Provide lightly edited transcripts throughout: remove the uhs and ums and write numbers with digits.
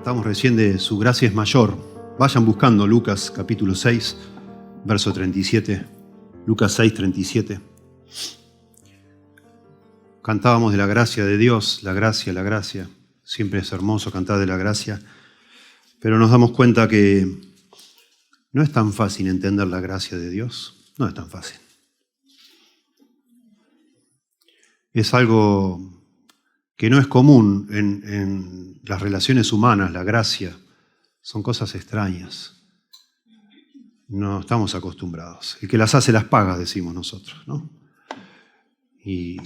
Cantamos recién de su gracia es mayor. Vayan buscando Lucas capítulo 6, verso 37. Lucas 6, 37. Cantábamos de la gracia de Dios, la gracia, la gracia. Siempre es hermoso cantar de la gracia, pero nos damos cuenta que no es tan fácil entender la gracia de Dios. No es tan fácil. Es algo que no es común en las relaciones humanas, la gracia. Son cosas extrañas. No estamos acostumbrados. El que las hace las paga, decimos nosotros, ¿no? Y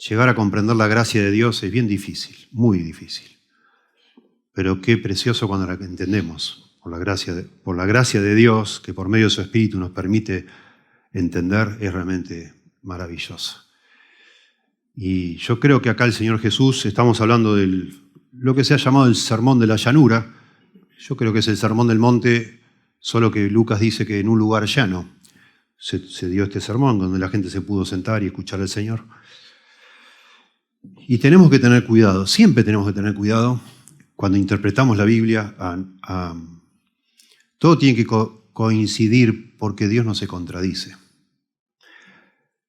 llegar a comprender la gracia de Dios es bien difícil, muy difícil. Pero qué precioso cuando la entendemos. Por la gracia de Dios, que por medio de su Espíritu nos permite entender, es realmente maravilloso. Y yo creo que acá el Señor Jesús, estamos hablando de lo que se ha llamado el sermón de la llanura. Yo creo que es el sermón del monte, solo que Lucas dice que en un lugar llano se dio este sermón, donde la gente se pudo sentar y escuchar al Señor. Y tenemos que tener cuidado, siempre tenemos que tener cuidado cuando interpretamos la Biblia. Todo tiene que coincidir porque Dios no se contradice.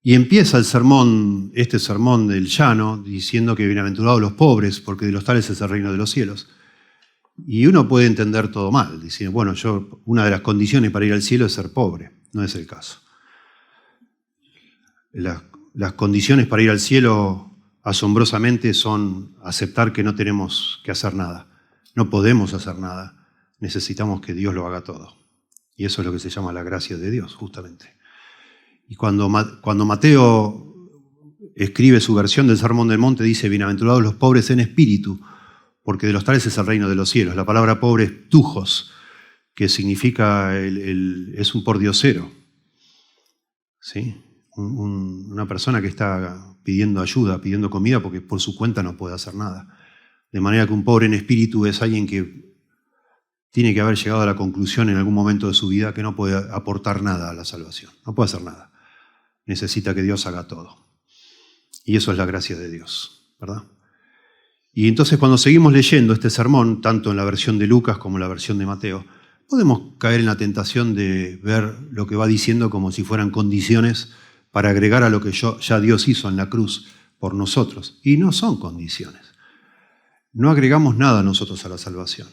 Y empieza este sermón del llano, diciendo que bienaventurados los pobres, porque de los tales es el reino de los cielos. Y uno puede entender todo mal, diciendo, bueno, una de las condiciones para ir al cielo es ser pobre. No es el caso. Las condiciones para ir al cielo, asombrosamente, son aceptar que no tenemos que hacer nada. No podemos hacer nada. Necesitamos que Dios lo haga todo. Y eso es lo que se llama la gracia de Dios, justamente. Y cuando Mateo escribe su versión del Sermón del Monte, dice, bienaventurados los pobres en espíritu, porque de los tales es el reino de los cielos. La palabra pobre es tujos, que significa, es un pordiosero. ¿Sí? Una persona que está pidiendo ayuda, pidiendo comida, porque por su cuenta no puede hacer nada. De manera que un pobre en espíritu es alguien que tiene que haber llegado a la conclusión en algún momento de su vida que no puede aportar nada a la salvación. No puede hacer nada. Necesita que Dios haga todo. Y eso es la gracia de Dios, ¿verdad? Y entonces cuando seguimos leyendo este sermón, tanto en la versión de Lucas como en la versión de Mateo, podemos caer en la tentación de ver lo que va diciendo como si fueran condiciones para agregar a lo que ya Dios hizo en la cruz por nosotros. Y no son condiciones. No agregamos nada nosotros a la salvación.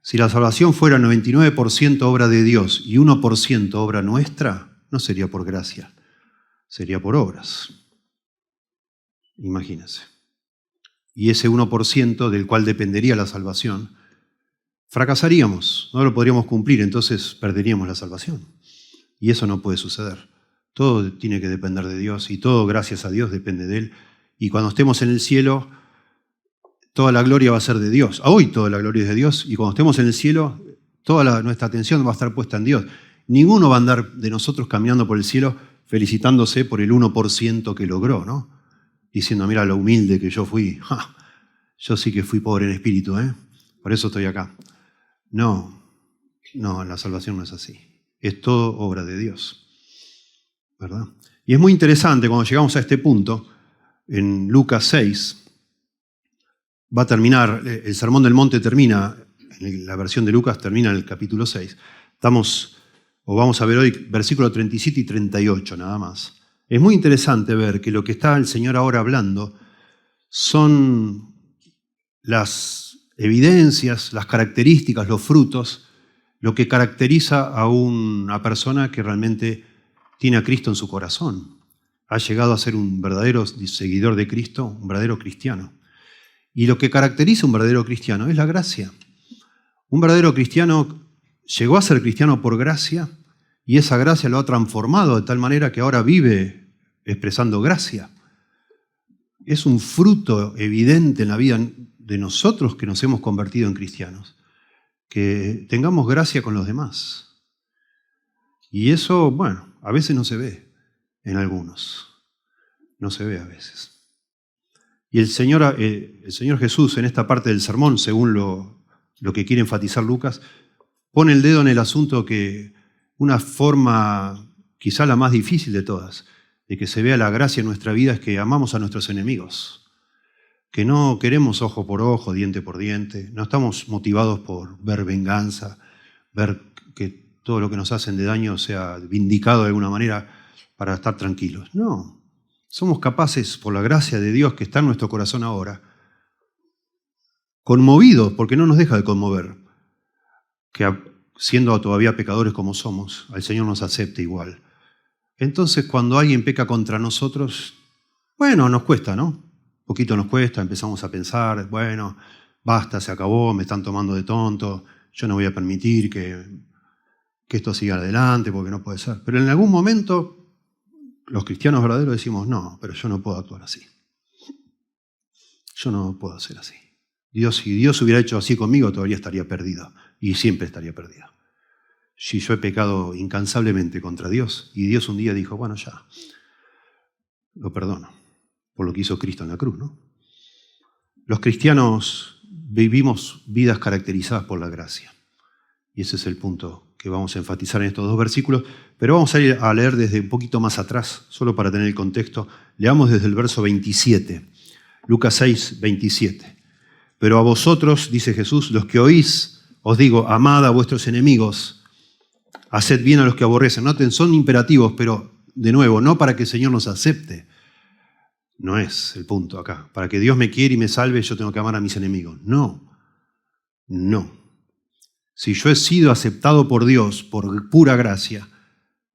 Si la salvación fuera 99% obra de Dios y 1% obra nuestra, no sería por gracia, sería por obras. Imagínense. Y ese 1% del cual dependería la salvación, fracasaríamos, no lo podríamos cumplir, entonces perderíamos la salvación. Y eso no puede suceder. Todo tiene que depender de Dios y todo, gracias a Dios, depende de Él. Y cuando estemos en el cielo, toda la gloria va a ser de Dios. Hoy toda la gloria es de Dios y cuando estemos en el cielo, toda nuestra atención va a estar puesta en Dios. Ninguno va a andar de nosotros caminando por el cielo felicitándose por el 1% que logró, ¿no? Diciendo, mira lo humilde que yo fui. ¡Ja! Yo sí que fui pobre en espíritu, ¿eh? Por eso estoy acá. No, la salvación no es así. Es todo obra de Dios, ¿verdad? Y es muy interesante cuando llegamos a este punto, en Lucas 6, va a terminar, el Sermón del Monte termina, en la versión de Lucas termina en el capítulo 6. Vamos a ver hoy versículos 37 y 38 nada más. Es muy interesante ver que lo que está el Señor ahora hablando son las evidencias, las características, los frutos, lo que caracteriza a una persona que realmente tiene a Cristo en su corazón. Ha llegado a ser un verdadero seguidor de Cristo, un verdadero cristiano. Y lo que caracteriza a un verdadero cristiano es la gracia. Un verdadero cristiano llegó a ser cristiano por gracia y esa gracia lo ha transformado de tal manera que ahora vive expresando gracia. Es un fruto evidente en la vida de nosotros que nos hemos convertido en cristianos, que tengamos gracia con los demás. Y eso, bueno, a veces no se ve en algunos. No se ve a veces. Y el Señor Jesús en esta parte del sermón, según lo que quiere enfatizar Lucas, pone el dedo en el asunto que una forma quizá la más difícil de todas, de que se vea la gracia en nuestra vida es que amamos a nuestros enemigos. que no queremos ojo por ojo, diente por diente, no estamos motivados por ver venganza, ver que todo lo que nos hacen de daño sea vindicado de alguna manera para estar tranquilos. No, somos capaces, por la gracia de Dios que está en nuestro corazón ahora, conmovidos, porque no nos deja de conmover, que siendo todavía pecadores como somos, al Señor nos acepte igual. Entonces, cuando alguien peca contra nosotros, bueno, nos cuesta, ¿no? Un poquito nos cuesta, empezamos a pensar, bueno, basta, se acabó, me están tomando de tonto, yo no voy a permitir que esto siga adelante, porque no puede ser. Pero en algún momento, los cristianos verdaderos decimos, no, pero yo no puedo actuar así. Yo no puedo hacer así. Si Dios hubiera hecho así conmigo, todavía estaría perdido, y siempre estaría perdido. Si yo he pecado incansablemente contra Dios, y Dios un día dijo, bueno, ya, lo perdono, por lo que hizo Cristo en la cruz, ¿no? Los cristianos vivimos vidas caracterizadas por la gracia. Y ese es el punto que vamos a enfatizar en estos dos versículos. Pero vamos a ir a leer desde un poquito más atrás, solo para tener el contexto. Leamos desde el verso 27, Lucas 6, 27. Pero a vosotros, dice Jesús, los que oís, os digo, amad a vuestros enemigos, haced bien a los que aborrecen. Noten, son imperativos, pero de nuevo, no para que el Señor nos acepte. No es el punto acá. Para que Dios me quiera y me salve, yo tengo que amar a mis enemigos. No, no. Si yo he sido aceptado por Dios por pura gracia,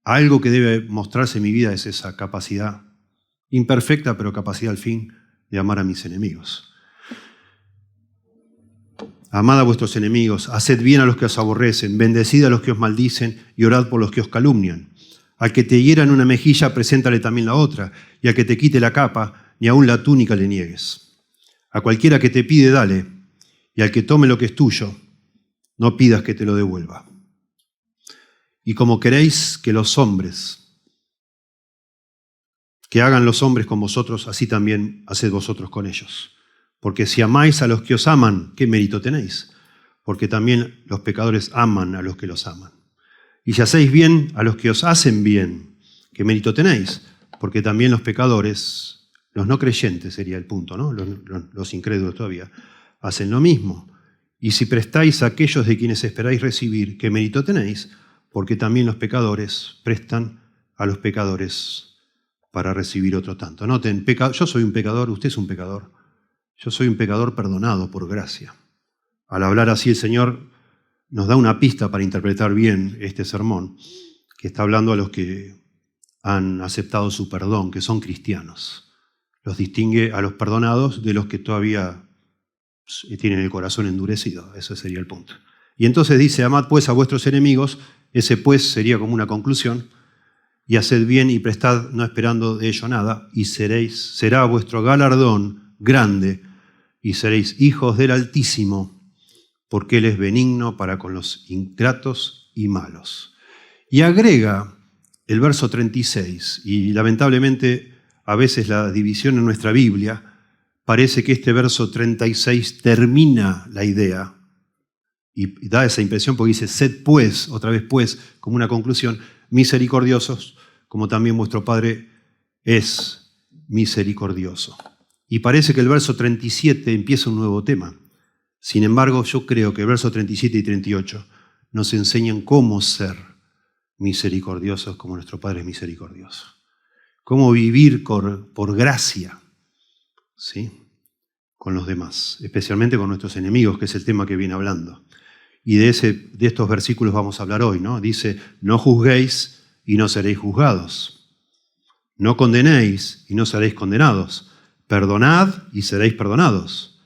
algo que debe mostrarse en mi vida es esa capacidad, imperfecta, pero capacidad al fin de amar a mis enemigos. Amad a vuestros enemigos, haced bien a los que os aborrecen, bendecid a los que os maldicen y orad por los que os calumnian. Al que te hiera en una mejilla, preséntale también la otra, y al que te quite la capa, ni aun la túnica le niegues. A cualquiera que te pide, dale, y al que tome lo que es tuyo, no pidas que te lo devuelva. Y como queréis que los hombres, que hagan los hombres con vosotros, así también haced vosotros con ellos. Porque si amáis a los que os aman, ¿qué mérito tenéis? Porque también los pecadores aman a los que los aman. Y si hacéis bien a los que os hacen bien, ¿qué mérito tenéis? Porque también los pecadores, los no creyentes sería el punto, ¿no? Los incrédulos todavía, hacen lo mismo. Y si prestáis a aquellos de quienes esperáis recibir, ¿qué mérito tenéis? Porque también los pecadores prestan a los pecadores para recibir otro tanto. Noten, yo soy un pecador, usted es un pecador. Yo soy un pecador perdonado por gracia. Al hablar así, el Señor nos da una pista para interpretar bien este sermón, que está hablando a los que han aceptado su perdón, que son cristianos. Los distingue a los perdonados de los que todavía tienen el corazón endurecido. Ese sería el punto. Y entonces dice, amad pues a vuestros enemigos. Ese pues sería como una conclusión. Y haced bien y prestad, no esperando de ello nada, y será vuestro galardón grande, y seréis hijos del Altísimo, porque Él es benigno para con los ingratos y malos. Y agrega el verso 36, y lamentablemente a veces la división en nuestra Biblia parece que este verso 36 termina la idea, y da esa impresión porque dice, sed pues, otra vez pues, como una conclusión, misericordiosos, como también vuestro Padre es misericordioso. Y parece que el verso 37 empieza un nuevo tema. Sin embargo, yo creo que el verso 37 y 38 nos enseñan cómo ser misericordiosos como nuestro Padre es misericordioso. Cómo vivir por gracia, ¿sí?, con los demás, especialmente con nuestros enemigos, que es el tema que viene hablando. Y de estos versículos vamos a hablar hoy, ¿no? Dice, no juzguéis y no seréis juzgados. No condenéis y no seréis condenados. Perdonad y seréis perdonados.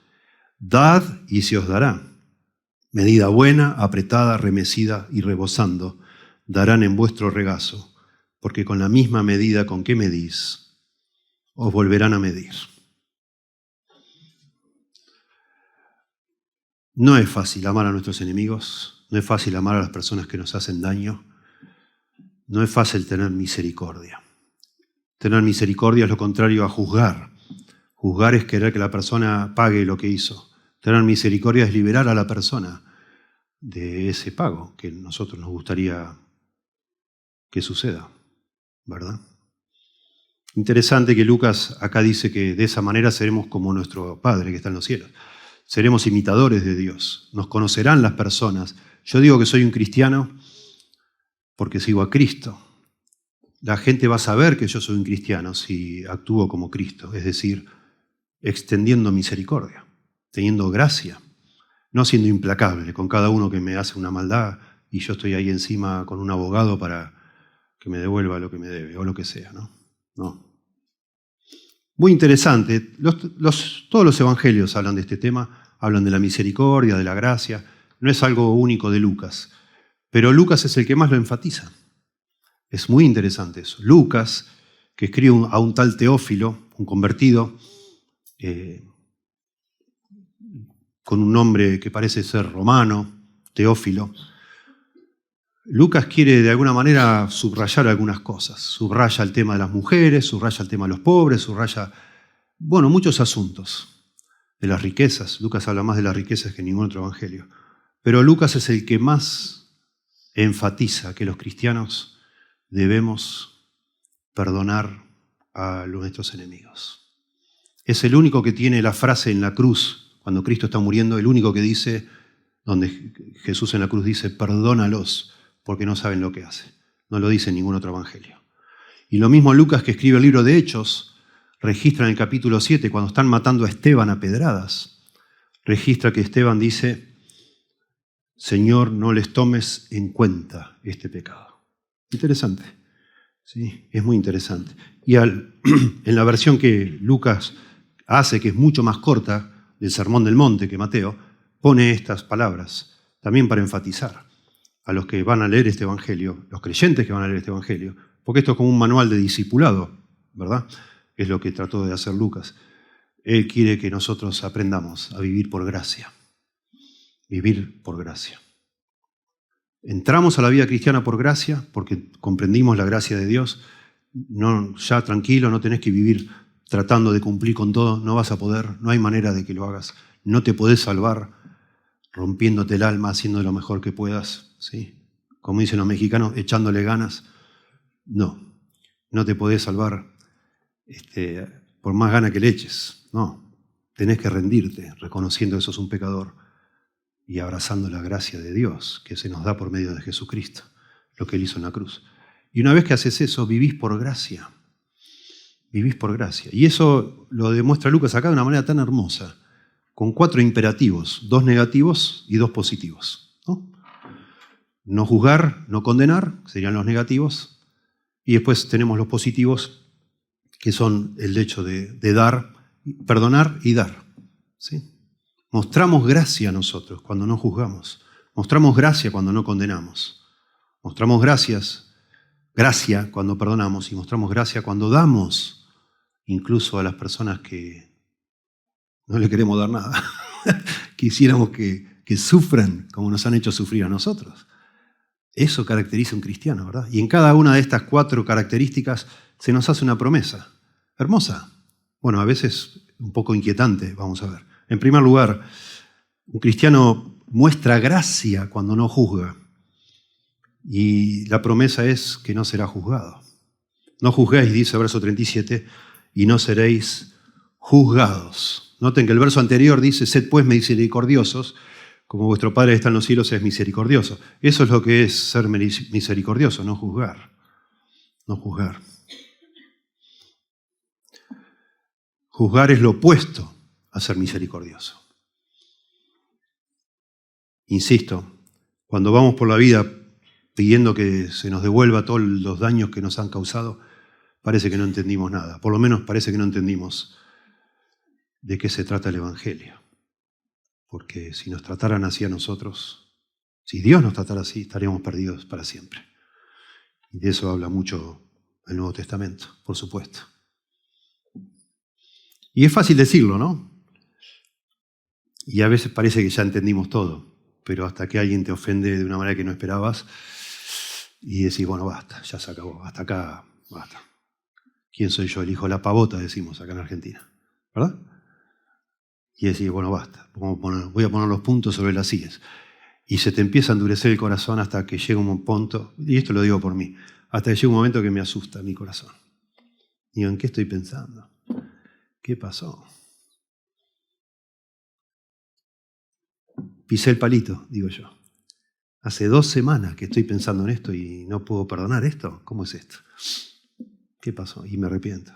Dad y se os dará. Medida buena, apretada, remecida y rebosando, darán en vuestro regazo, porque con la misma medida con que medís, os volverán a medir. No es fácil amar a nuestros enemigos, no es fácil amar a las personas que nos hacen daño, no es fácil tener misericordia. Tener misericordia es lo contrario a juzgar. Juzgar es querer que la persona pague lo que hizo. Tener misericordia es liberar a la persona de ese pago que a nosotros nos gustaría que suceda, ¿verdad? Interesante que Lucas acá dice que de esa manera seremos como nuestro Padre que está en los cielos. Seremos imitadores de Dios. Nos conocerán las personas. Yo digo que soy un cristiano porque sigo a Cristo. La gente va a saber que yo soy un cristiano si actúo como Cristo, es decir, extendiendo misericordia, teniendo gracia, no siendo implacable con cada uno que me hace una maldad y yo estoy ahí encima con un abogado para que me devuelva lo que me debe o lo que sea, ¿no? No. Muy interesante. Todos los evangelios hablan de este tema, hablan de la misericordia, de la gracia. No es algo único de Lucas, pero Lucas es el que más lo enfatiza. Es muy interesante eso. Lucas, que escribe a un tal Teófilo, un convertido, con un nombre que parece ser romano, Teófilo. Lucas quiere de alguna manera subrayar algunas cosas. Subraya el tema de las mujeres, subraya el tema de los pobres, subraya, muchos asuntos de las riquezas. Lucas habla más de las riquezas que ningún otro evangelio. Pero Lucas es el que más enfatiza que los cristianos debemos perdonar a nuestros enemigos. Es el único que tiene la frase en la cruz, cuando Cristo está muriendo, el único que dice, donde Jesús en la cruz dice, perdónalos, porque no saben lo que hace. No lo dice en ningún otro evangelio. Y lo mismo Lucas, que escribe el libro de Hechos, registra en el capítulo 7, cuando están matando a Esteban a pedradas, registra que Esteban dice, Señor, no les tomes en cuenta este pecado. Interesante, ¿sí? Es muy interesante. Y en la versión que Lucas hace, que es mucho más corta, del Sermón del Monte que Mateo, pone estas palabras, también para enfatizar a los que van a leer este evangelio, los creyentes que van a leer este evangelio, porque esto es como un manual de discipulado, ¿verdad? Es lo que trató de hacer Lucas. Él quiere que nosotros aprendamos a vivir por gracia. Vivir por gracia. Entramos a la vida cristiana por gracia, porque comprendimos la gracia de Dios. No, ya tranquilo, no tenés que vivir tratando de cumplir con todo, no vas a poder, no hay manera de que lo hagas. No te podés salvar rompiéndote el alma, haciendo lo mejor que puedas, ¿sí? Como dicen los mexicanos, echándole ganas. No te podés salvar por más ganas que le eches. No, tenés que rendirte, reconociendo que sos un pecador y abrazando la gracia de Dios que se nos da por medio de Jesucristo, lo que Él hizo en la cruz. Y una vez que haces eso, vivís por gracia. Vivís por gracia. Y eso lo demuestra Lucas acá de una manera tan hermosa, con 4 imperativos, 2 negativos y 2 positivos. No juzgar, no condenar, serían los negativos. Y después tenemos los positivos, que son el hecho de dar, perdonar y dar, ¿sí? Mostramos gracia nosotros cuando no juzgamos. Mostramos gracia cuando no condenamos. Mostramos gracia cuando perdonamos y mostramos gracia cuando damos, incluso a las personas que no le queremos dar nada. Quisiéramos que sufran como nos han hecho sufrir a nosotros. Eso caracteriza a un cristiano, ¿verdad? Y en cada una de estas 4 características se nos hace una promesa. Hermosa. Bueno, a veces un poco inquietante, vamos a ver. En primer lugar, un cristiano muestra gracia cuando no juzga. Y la promesa es que no será juzgado. No juzguéis, dice el verso 37, y no seréis juzgados. Noten que el verso anterior dice, sed pues misericordiosos, como vuestro Padre que está en los cielos es misericordioso. Eso es lo que es ser misericordioso, no juzgar. No juzgar. Juzgar es lo opuesto a ser misericordioso. Insisto, cuando vamos por la vida pidiendo que se nos devuelva todos los daños que nos han causado, parece que no entendimos nada. Por lo menos parece que no entendimos de qué se trata el Evangelio. Porque si nos trataran así a nosotros, si Dios nos tratara así, estaríamos perdidos para siempre. Y de eso habla mucho el Nuevo Testamento, por supuesto. Y es fácil decirlo, ¿no? Y a veces parece que ya entendimos todo, pero hasta que alguien te ofende de una manera que no esperabas y decís, bueno, basta, ya se acabó, hasta acá, basta. ¿Quién soy yo? El hijo de la pavota, decimos acá en Argentina, ¿verdad? Y decís, bueno, basta, voy a poner los puntos sobre las sillas. Y se te empieza a endurecer el corazón hasta que llega un punto, y esto lo digo por mí, hasta que llega un momento que me asusta mi corazón. Digo, ¿en qué estoy pensando? ¿Qué pasó? Pisé el palito, digo yo. Hace 2 semanas que estoy pensando en esto y no puedo perdonar esto. ¿Cómo es esto? ¿Qué pasó? Y me arrepiento.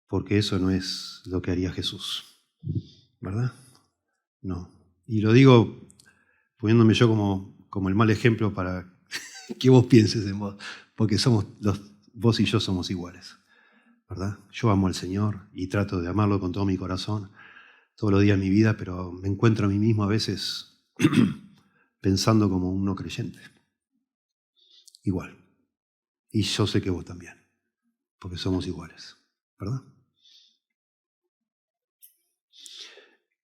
Porque eso no es lo que haría Jesús. ¿Verdad? No. Y lo digo poniéndome yo como el mal ejemplo para que vos pienses en vos. Porque vos y yo somos iguales. ¿Verdad? Yo amo al Señor y trato de amarlo con todo mi corazón todos los días de mi vida, pero me encuentro a mí mismo a veces pensando como un no creyente. Igual. Y yo sé que vos también, porque somos iguales, ¿verdad?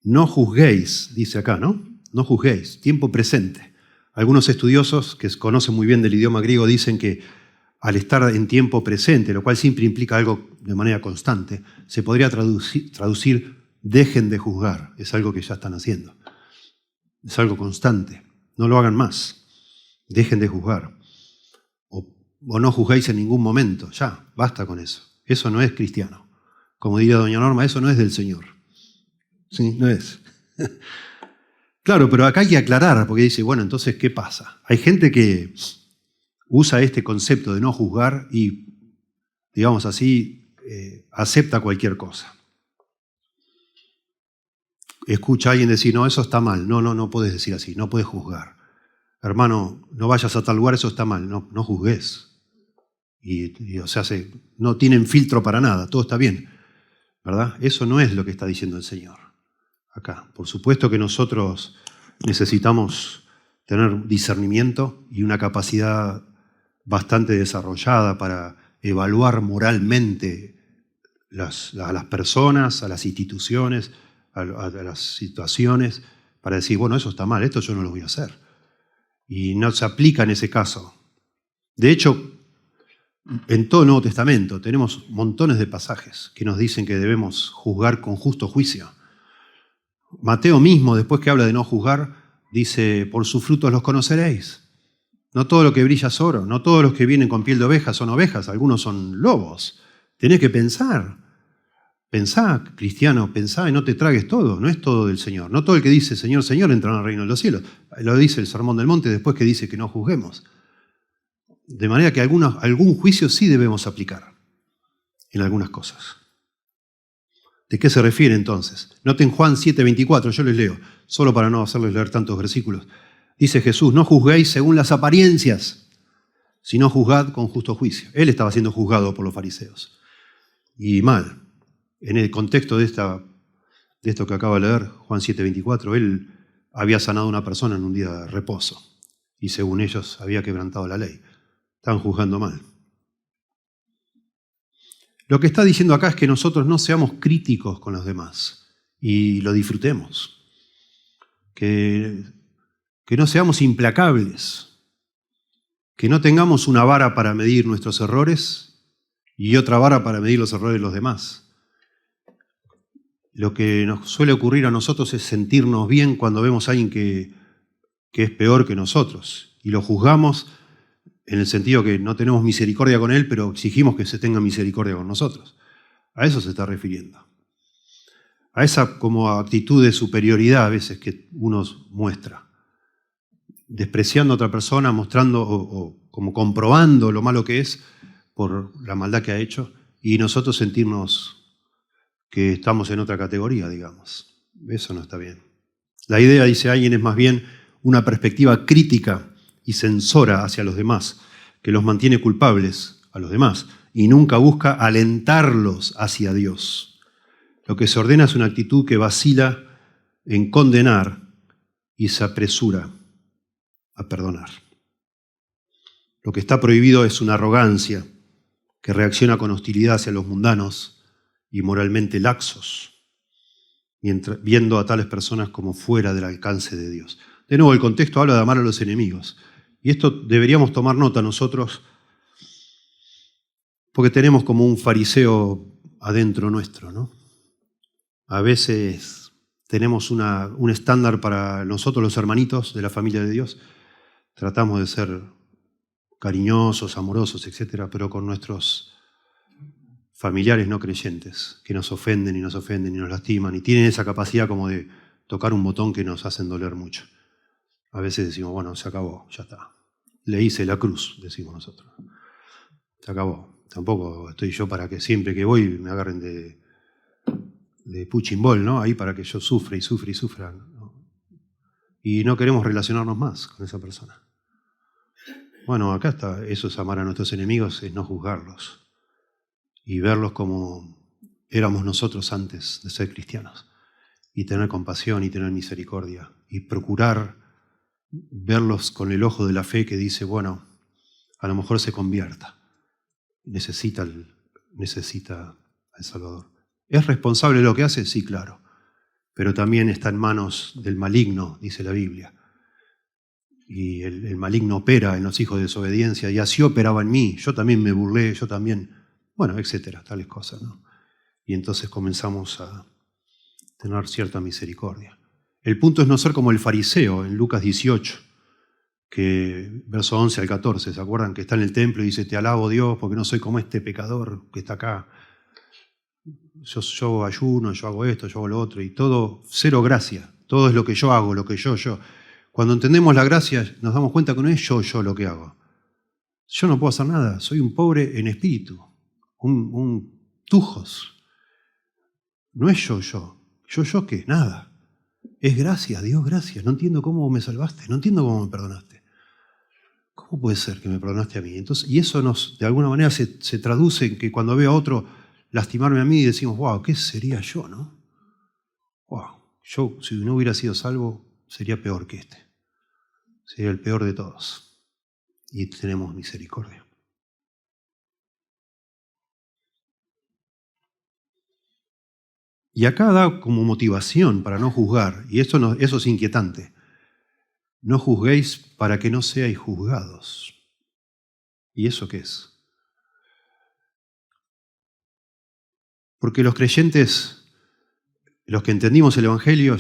No juzguéis, dice acá, ¿no? No juzguéis, tiempo presente. Algunos estudiosos que conocen muy bien del idioma griego dicen que al estar en tiempo presente, lo cual siempre implica algo de manera constante, se podría traducir dejen de juzgar. Es algo que ya están haciendo. Es algo constante. No lo hagan más. Dejen de juzgar. O no juzgáis en ningún momento. Ya, basta con eso. Eso no es cristiano. Como diría doña Norma, eso no es del Señor. Sí, no es. Claro, pero acá hay que aclarar, porque dice, bueno, entonces, ¿qué pasa? Hay gente que usa este concepto de no juzgar y, digamos así, acepta cualquier cosa. Escucha a alguien decir, no, eso está mal. No puedes decir así, no puedes juzgar. Hermano, no vayas a tal lugar, eso está mal. No juzgues. O sea, no tienen filtro para nada, todo está bien. ¿Verdad? Eso no es lo que está diciendo el Señor acá. Por supuesto que nosotros necesitamos tener discernimiento y una capacidad bastante desarrollada para evaluar moralmente a las personas, a las instituciones, a las situaciones, para decir, bueno, eso está mal, esto yo no lo voy a hacer. Y no se aplica en ese caso. De hecho, en todo el Nuevo Testamento tenemos montones de pasajes que nos dicen que debemos juzgar con justo juicio. Mateo mismo, después que habla de no juzgar, dice, por sus frutos los conoceréis. No todo lo que brilla es oro, no todos los que vienen con piel de oveja son ovejas, algunos son lobos. Tenés que pensar. Pensá, cristiano, pensá y no te tragues todo, no es todo del Señor. No todo el que dice Señor, Señor entrará al reino de los cielos. Lo dice el Sermón del Monte después que dice que no juzguemos. De manera que algún juicio sí debemos aplicar en algunas cosas. ¿De qué se refiere entonces? Noten Juan 7:24, yo les leo, solo para no hacerles leer tantos versículos. Dice Jesús, no juzguéis según las apariencias, sino juzgad con justo juicio. Él estaba siendo juzgado por los fariseos. Y mal. En el contexto de esto que acaba de leer, Juan 7:24, él había sanado a una persona en un día de reposo. Y según ellos había quebrantado la ley. Estaban juzgando mal. Lo que está diciendo acá es que nosotros no seamos críticos con los demás y lo disfrutemos. Que no seamos implacables. Que no tengamos una vara para medir nuestros errores y otra vara para medir los errores de los demás. Lo que nos suele ocurrir a nosotros es sentirnos bien cuando vemos a alguien que es peor que nosotros y lo juzgamos en el sentido que no tenemos misericordia con él, pero exigimos que se tenga misericordia con nosotros. A eso se está refiriendo. A esa como actitud de superioridad a veces que uno muestra. Despreciando a otra persona, mostrando o como comprobando lo malo que es por la maldad que ha hecho y nosotros sentirnos que estamos en otra categoría, digamos. Eso no está bien. La idea, dice alguien, es más bien una perspectiva crítica y censora hacia los demás, que los mantiene culpables a los demás y nunca busca alentarlos hacia Dios. Lo que se ordena es una actitud que vacila en condenar y se apresura a perdonar. Lo que está prohibido es una arrogancia que reacciona con hostilidad hacia los mundanos y moralmente laxos, viendo a tales personas como fuera del alcance de Dios. De nuevo, el contexto habla de amar a los enemigos. Y esto deberíamos tomar nota nosotros, porque tenemos como un fariseo adentro nuestro, ¿no? A veces tenemos un estándar para nosotros los hermanitos de la familia de Dios. Tratamos de ser cariñosos, amorosos, etcétera, pero con nuestros familiares no creyentes que nos ofenden y nos lastiman y tienen esa capacidad como de tocar un botón que nos hacen doler mucho. A veces decimos, bueno, se acabó, ya está. Le hice la cruz, decimos nosotros. Se acabó. Tampoco estoy yo para que siempre que voy me agarren de punching ball, ¿no? Ahí para que yo sufra y sufra, ¿no? Y no queremos relacionarnos más con esa persona. Bueno, acá está, eso es amar a nuestros enemigos, es no juzgarlos y verlos como éramos nosotros antes de ser cristianos y tener compasión y tener misericordia y procurar verlos con el ojo de la fe que dice, bueno, a lo mejor se convierta, necesita al Salvador. ¿Es responsable de lo que hace? Sí, claro, pero también está en manos del maligno, dice la Biblia. Y el maligno opera en los hijos de desobediencia, y así operaba en mí, yo también me burlé, yo también, bueno, etcétera, tales cosas, ¿no? Y entonces comenzamos a tener cierta misericordia. El punto es no ser como el fariseo en Lucas 18, que verso 11 al 14, ¿se acuerdan? Que está en el templo y dice, te alabo Dios porque no soy como este pecador que está acá. Yo ayuno, yo hago esto, yo hago lo otro, y todo, cero gracia, todo es lo que yo hago, lo que yo. Cuando entendemos la gracia, nos damos cuenta que no es yo lo que hago. Yo no puedo hacer nada, soy un pobre en espíritu, un tujos. No es yo. ¿Yo qué? Nada. Es gracia, Dios, gracias. No entiendo cómo me salvaste, no entiendo cómo me perdonaste. ¿Cómo puede ser que me perdonaste a mí? Entonces, y eso de alguna manera se traduce en que cuando veo a otro lastimarme a mí, decimos, wow, ¿qué sería yo, no? Wow, yo si no hubiera sido salvo, sería peor que este. Sería el peor de todos. Y tenemos misericordia. Y acá da como motivación para no juzgar, y eso es inquietante. No juzguéis para que no seáis juzgados. ¿Y eso qué es? Porque los creyentes, los que entendimos el Evangelio,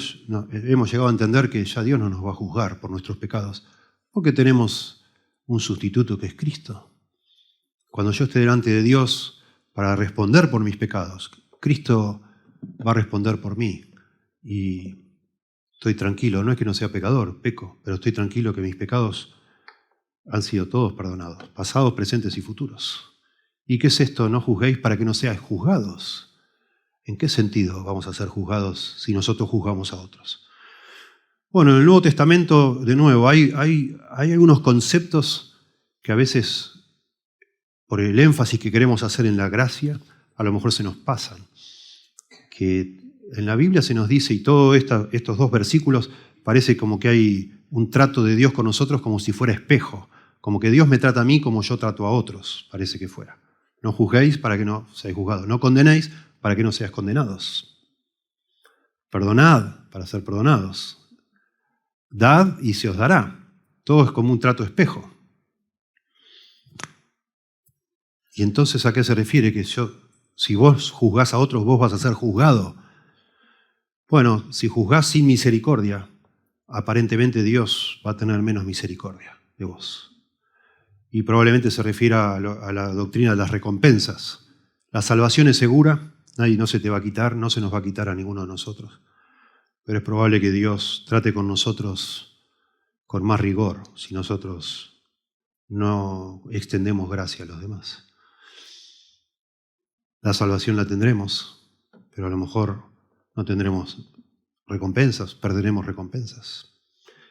hemos llegado a entender que ya Dios no nos va a juzgar por nuestros pecados, porque tenemos un sustituto que es Cristo. Cuando yo esté delante de Dios para responder por mis pecados, Cristo va a responder por mí. Y estoy tranquilo, no es que no sea pecador, peco, pero estoy tranquilo que mis pecados han sido todos perdonados, pasados, presentes y futuros. ¿Y qué es esto? No juzguéis para que no seáis juzgados. ¿En qué sentido vamos a ser juzgados si nosotros juzgamos a otros? Bueno, en el Nuevo Testamento, de nuevo, hay algunos conceptos que a veces, por el énfasis que queremos hacer en la gracia, a lo mejor se nos pasan. Que en la Biblia se nos dice, y todos estos dos versículos, parece como que hay un trato de Dios con nosotros como si fuera espejo, como que Dios me trata a mí como yo trato a otros, parece que fuera. No juzguéis para que no seáis juzgados, no condenéis para que no seáis condenados. Perdonad para ser perdonados. Dad y se os dará. Todo es como un trato espejo. Y entonces, ¿a qué se refiere? Que si vos juzgás a otros, vos vas a ser juzgado. Bueno, si juzgás sin misericordia, aparentemente Dios va a tener menos misericordia de vos. Y probablemente se refiera a la doctrina de las recompensas. La salvación es segura, nadie no se te va a quitar, no se nos va a quitar a ninguno de nosotros. Pero es probable que Dios trate con nosotros con más rigor si nosotros no extendemos gracia a los demás. La salvación la tendremos, pero a lo mejor no tendremos recompensas, perderemos recompensas.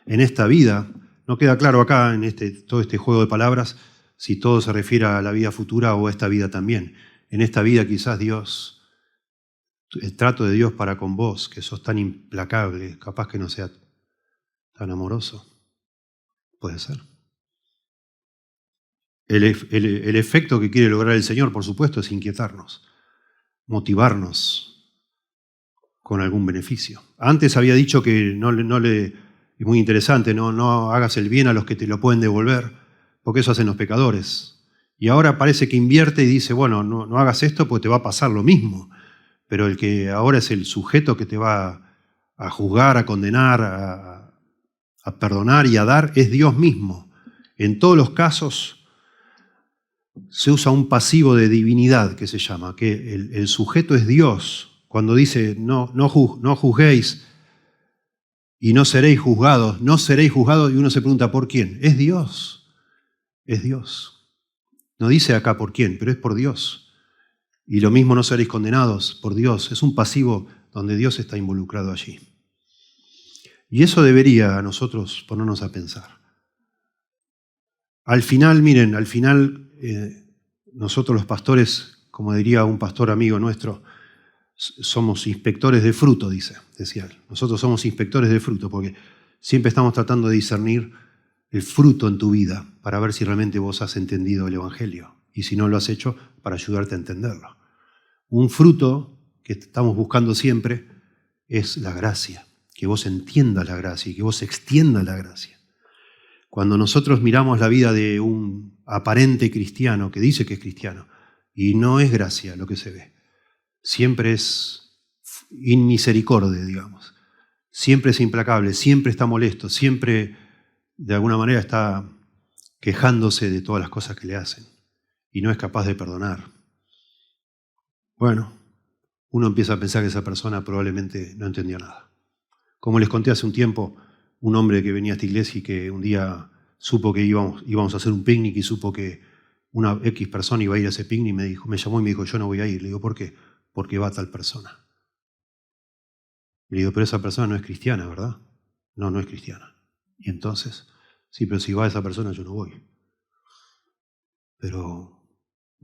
En esta vida, no queda claro acá en todo este juego de palabras si todo se refiere a la vida futura o a esta vida también. En esta vida quizás Dios, el trato de Dios para con vos, que sos tan implacable, capaz que no sea tan amoroso. Puede ser. El efecto que quiere lograr el Señor, por supuesto, es inquietarnos, motivarnos con algún beneficio. Antes había dicho que es muy interesante, no hagas el bien a los que te lo pueden devolver, porque eso hacen los pecadores. Y ahora parece que invierte y dice, bueno, no hagas esto porque te va a pasar lo mismo. Pero el que ahora es el sujeto que te va a juzgar, a condenar, a perdonar y a dar, es Dios mismo. En todos los casos, se usa un pasivo de divinidad que se llama, que el sujeto es Dios. Cuando dice no juzguéis y no seréis juzgados, y uno se pregunta ¿por quién? Es Dios, es Dios. No dice acá por quién, pero es por Dios. Y lo mismo no seréis condenados por Dios. Es un pasivo donde Dios está involucrado allí. Y eso debería a nosotros ponernos a pensar. Al final, miren, nosotros los pastores, como diría un pastor amigo nuestro, somos inspectores de fruto, decía él. Nosotros somos inspectores de fruto porque siempre estamos tratando de discernir el fruto en tu vida para ver si realmente vos has entendido el Evangelio. Y si no lo has hecho, para ayudarte a entenderlo. Un fruto que estamos buscando siempre es la gracia, que vos entiendas la gracia y que vos extiendas la gracia. Cuando nosotros miramos la vida de un aparente cristiano que dice que es cristiano y no es gracia lo que se ve, siempre es inmisericordia, digamos. Siempre es implacable, siempre está molesto, siempre de alguna manera está quejándose de todas las cosas que le hacen y no es capaz de perdonar. Bueno, uno empieza a pensar que esa persona probablemente no entendió nada. Como les conté hace un tiempo, un hombre que venía a esta iglesia y que un día supo que íbamos a hacer un picnic y supo que una X persona iba a ir a ese picnic, me llamó y me dijo, yo no voy a ir. Le digo, ¿por qué? Porque va tal persona. Le digo, pero esa persona no es cristiana, ¿verdad? No, no es cristiana. Y entonces, sí, pero si va esa persona yo no voy. Pero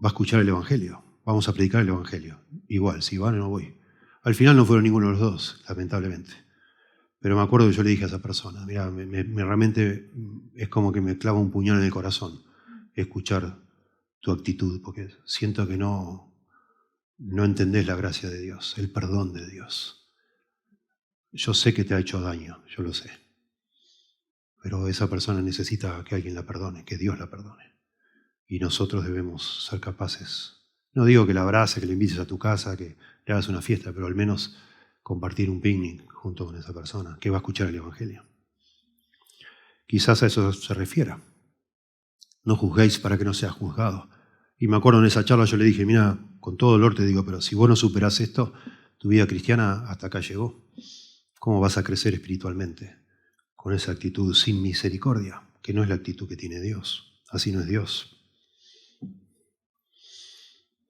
va a escuchar el Evangelio. Vamos a predicar el Evangelio. Igual, si van no voy. Al final no fueron ninguno de los dos, lamentablemente. Pero me acuerdo que yo le dije a esa persona, mira, realmente es como que me clava un puñal en el corazón escuchar tu actitud, porque siento que no entendés la gracia de Dios, el perdón de Dios. Yo sé que te ha hecho daño, yo lo sé. Pero esa persona necesita que alguien la perdone, que Dios la perdone. Y nosotros debemos ser capaces. No digo que la abraces, que le invites a tu casa, que le hagas una fiesta, pero al menos compartir un picnic junto con esa persona que va a escuchar el Evangelio. Quizás a eso se refiera. No juzguéis para que no seas juzgado. Y me acuerdo en esa charla yo le dije, mira, con todo dolor te digo, pero si vos no superás esto, tu vida cristiana hasta acá llegó. ¿Cómo vas a crecer espiritualmente? Con esa actitud sin misericordia, que no es la actitud que tiene Dios. Así no es Dios.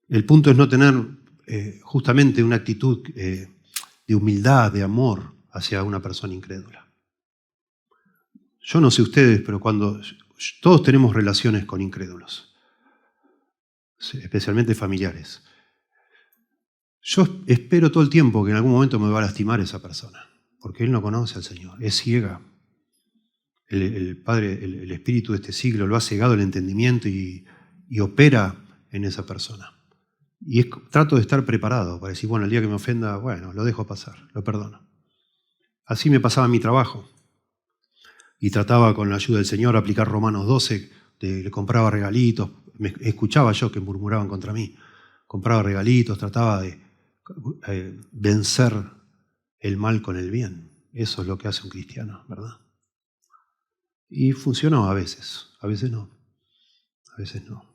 El punto es no tener justamente una actitud de humildad, de amor hacia una persona incrédula. Yo no sé ustedes, pero todos tenemos relaciones con incrédulos, especialmente familiares. Yo espero todo el tiempo que en algún momento me va a lastimar esa persona, porque él no conoce al Señor, es ciega. El Padre, el Espíritu de este siglo lo ha cegado el entendimiento y opera en esa persona. Y trato de estar preparado para decir, bueno, el día que me ofenda, bueno, lo dejo pasar, lo perdono. Así me pasaba en mi trabajo. Y trataba con la ayuda del Señor aplicar Romanos 12, le compraba regalitos, escuchaba yo que murmuraban contra mí, compraba regalitos, trataba de vencer el mal con el bien. Eso es lo que hace un cristiano, ¿verdad? Y funcionó a veces no, a veces no.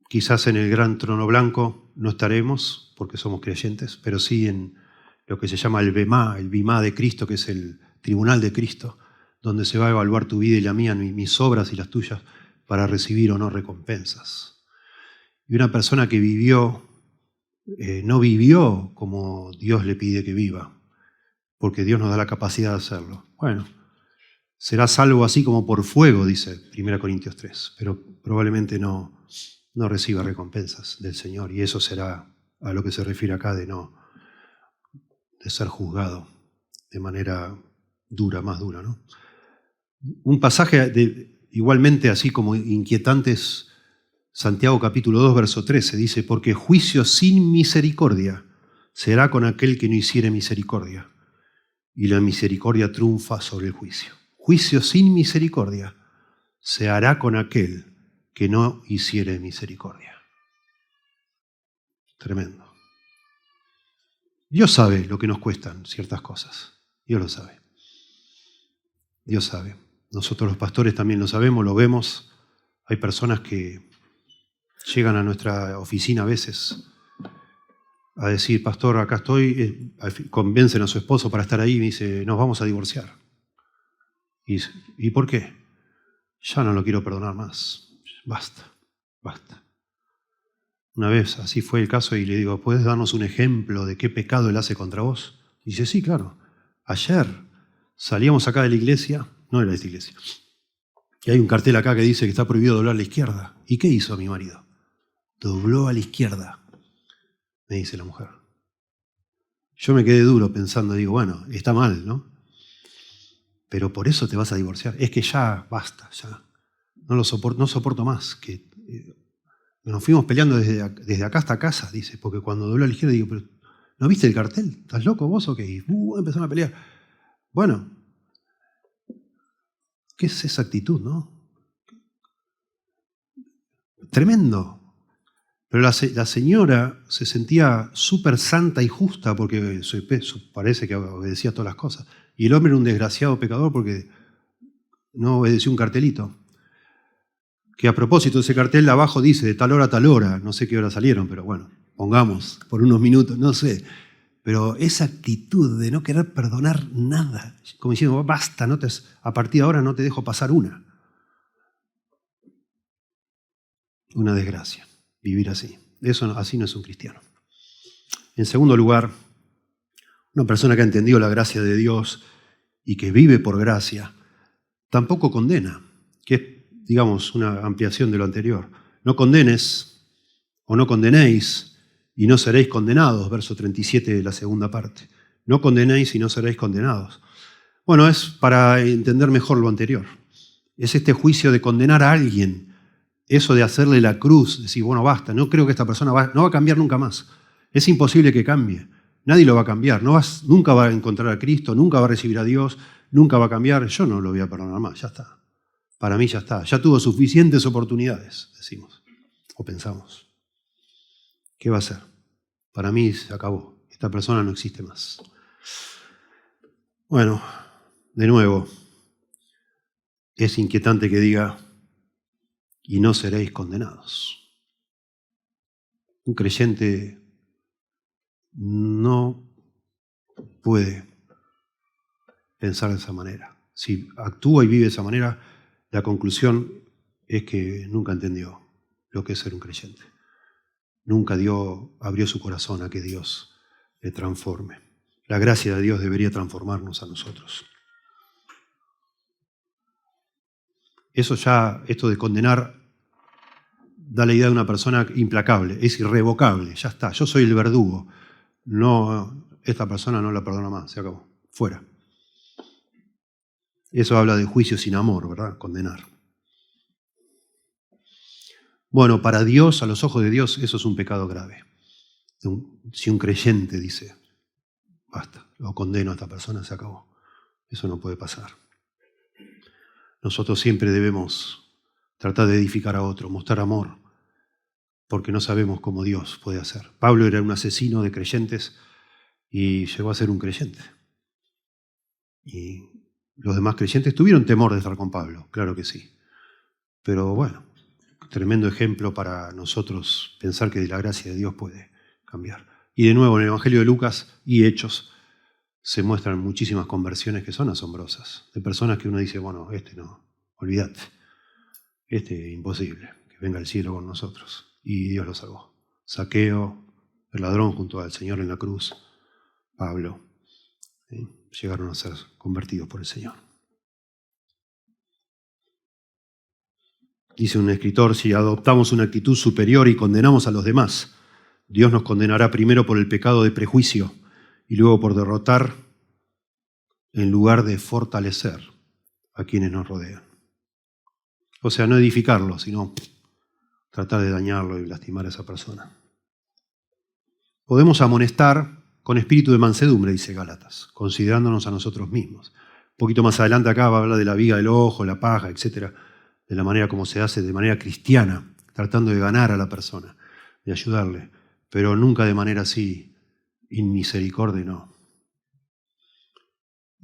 Quizás en el gran trono blanco no estaremos porque somos creyentes, pero sí en lo que se llama el bimá de Cristo, que es el tribunal de Cristo, donde se va a evaluar tu vida y la mía, mis obras y las tuyas, para recibir o no recompensas. Y una persona que no vivió como Dios le pide que viva, porque Dios nos da la capacidad de hacerlo. Bueno, será salvo así como por fuego, dice 1 Corintios 3, pero probablemente no reciba recompensas del Señor, y eso será a lo que se refiere acá de ser juzgado de manera dura, más dura, ¿no? Un pasaje igualmente así como inquietante es Santiago capítulo 2, verso 13, dice, porque juicio sin misericordia será con aquel que no hiciere misericordia, y la misericordia triunfa sobre el juicio. Juicio sin misericordia se hará con aquel que no hiciere misericordia. Tremendo. Dios sabe lo que nos cuestan ciertas cosas. Dios lo sabe. Dios sabe. Nosotros los pastores también lo sabemos, lo vemos. Hay personas que llegan a nuestra oficina a veces a decir, pastor, acá estoy, convencen a su esposo para estar ahí y me dice, nos vamos a divorciar. ¿Y por qué? Ya no lo quiero perdonar más. Basta, basta. Una vez así fue el caso y le digo, ¿puedes darnos un ejemplo de qué pecado él hace contra vos? Y dice, sí, claro. Ayer salíamos acá de la iglesia, no era de esta iglesia, y hay un cartel acá que dice que está prohibido doblar a la izquierda. ¿Y qué hizo mi marido? Dobló a la izquierda, me dice la mujer. Yo me quedé duro pensando, digo, bueno, está mal, ¿no? Pero por eso te vas a divorciar. Es que ya basta, ya. No soporto más. Que nos fuimos peleando desde acá hasta casa, dice, porque cuando dobló a la izquierda digo, pero ¿no viste el cartel? ¿Estás loco vos o qué? Empezaron a pelear. Bueno, ¿qué es esa actitud, no? Tremendo. Pero la señora se sentía súper santa y justa porque parece que obedecía todas las cosas. Y el hombre era un desgraciado pecador porque no obedeció un cartelito. Que a propósito, ese cartel de abajo dice de tal hora a tal hora. No sé qué hora salieron, pero bueno, pongamos por unos minutos, no sé. Pero esa actitud de no querer perdonar nada, como diciendo, basta, a partir de ahora no te dejo pasar una. Una desgracia, vivir así. Así no es un cristiano. En segundo lugar, una persona que ha entendido la gracia de Dios y que vive por gracia, tampoco condena, que es, digamos, una ampliación de lo anterior. No condenes o no condenéis y no seréis condenados, verso 37 de la segunda parte. No condenéis y no seréis condenados. Bueno, es para entender mejor lo anterior. Es este juicio de condenar a alguien, eso de hacerle la cruz, decir, bueno, basta, no creo que esta persona no va a cambiar nunca más. Es imposible que cambie. Nadie lo va a cambiar. Nunca va a encontrar a Cristo, nunca va a recibir a Dios, nunca va a cambiar. Yo no lo voy a perdonar más, ya está. Para mí ya está. Ya tuvo suficientes oportunidades, decimos, o pensamos. ¿Qué va a hacer? Para mí se acabó. Esta persona no existe más. Bueno, de nuevo, es inquietante que diga, y no seréis condenados. Un creyente no puede pensar de esa manera. Si actúa y vive de esa manera, la conclusión es que nunca entendió lo que es ser un creyente. Nunca abrió su corazón a que Dios le transforme. La gracia de Dios debería transformarnos a nosotros. Esto de condenar, da la idea de una persona implacable, es irrevocable, ya está, yo soy el verdugo. No, esta persona no la perdona más, se acabó, fuera. Eso habla de juicio sin amor, ¿verdad? Condenar. Bueno, para Dios, a los ojos de Dios, eso es un pecado grave. Si un creyente dice, basta, lo condeno a esta persona, se acabó. Eso no puede pasar. Nosotros siempre debemos tratar de edificar a otro, mostrar amor, porque no sabemos cómo Dios puede hacer. Pablo era un asesino de creyentes y llegó a ser un creyente. Y los demás creyentes tuvieron temor de estar con Pablo, claro que sí. Pero bueno, tremendo ejemplo para nosotros pensar que de la gracia de Dios puede cambiar. Y de nuevo, en el Evangelio de Lucas y Hechos se muestran muchísimas conversiones que son asombrosas, de personas que uno dice, bueno, no, olvídate, imposible, que venga al cielo con nosotros. Y Dios lo salvó. Zaqueo, el ladrón junto al Señor en la cruz, Pablo, llegaron a ser convertidos por el Señor. Dice un escritor, si adoptamos una actitud superior y condenamos a los demás, Dios nos condenará primero por el pecado de prejuicio y luego por derrotar en lugar de fortalecer a quienes nos rodean. O sea, no edificarlo, sino tratar de dañarlo y lastimar a esa persona. Podemos amonestar con espíritu de mansedumbre, dice Gálatas, considerándonos a nosotros mismos. Un poquito más adelante acá va a hablar de la viga del ojo, la paja, etcétera, de la manera como se hace de manera cristiana, tratando de ganar a la persona, de ayudarle, pero nunca de manera así, inmisericordia, no.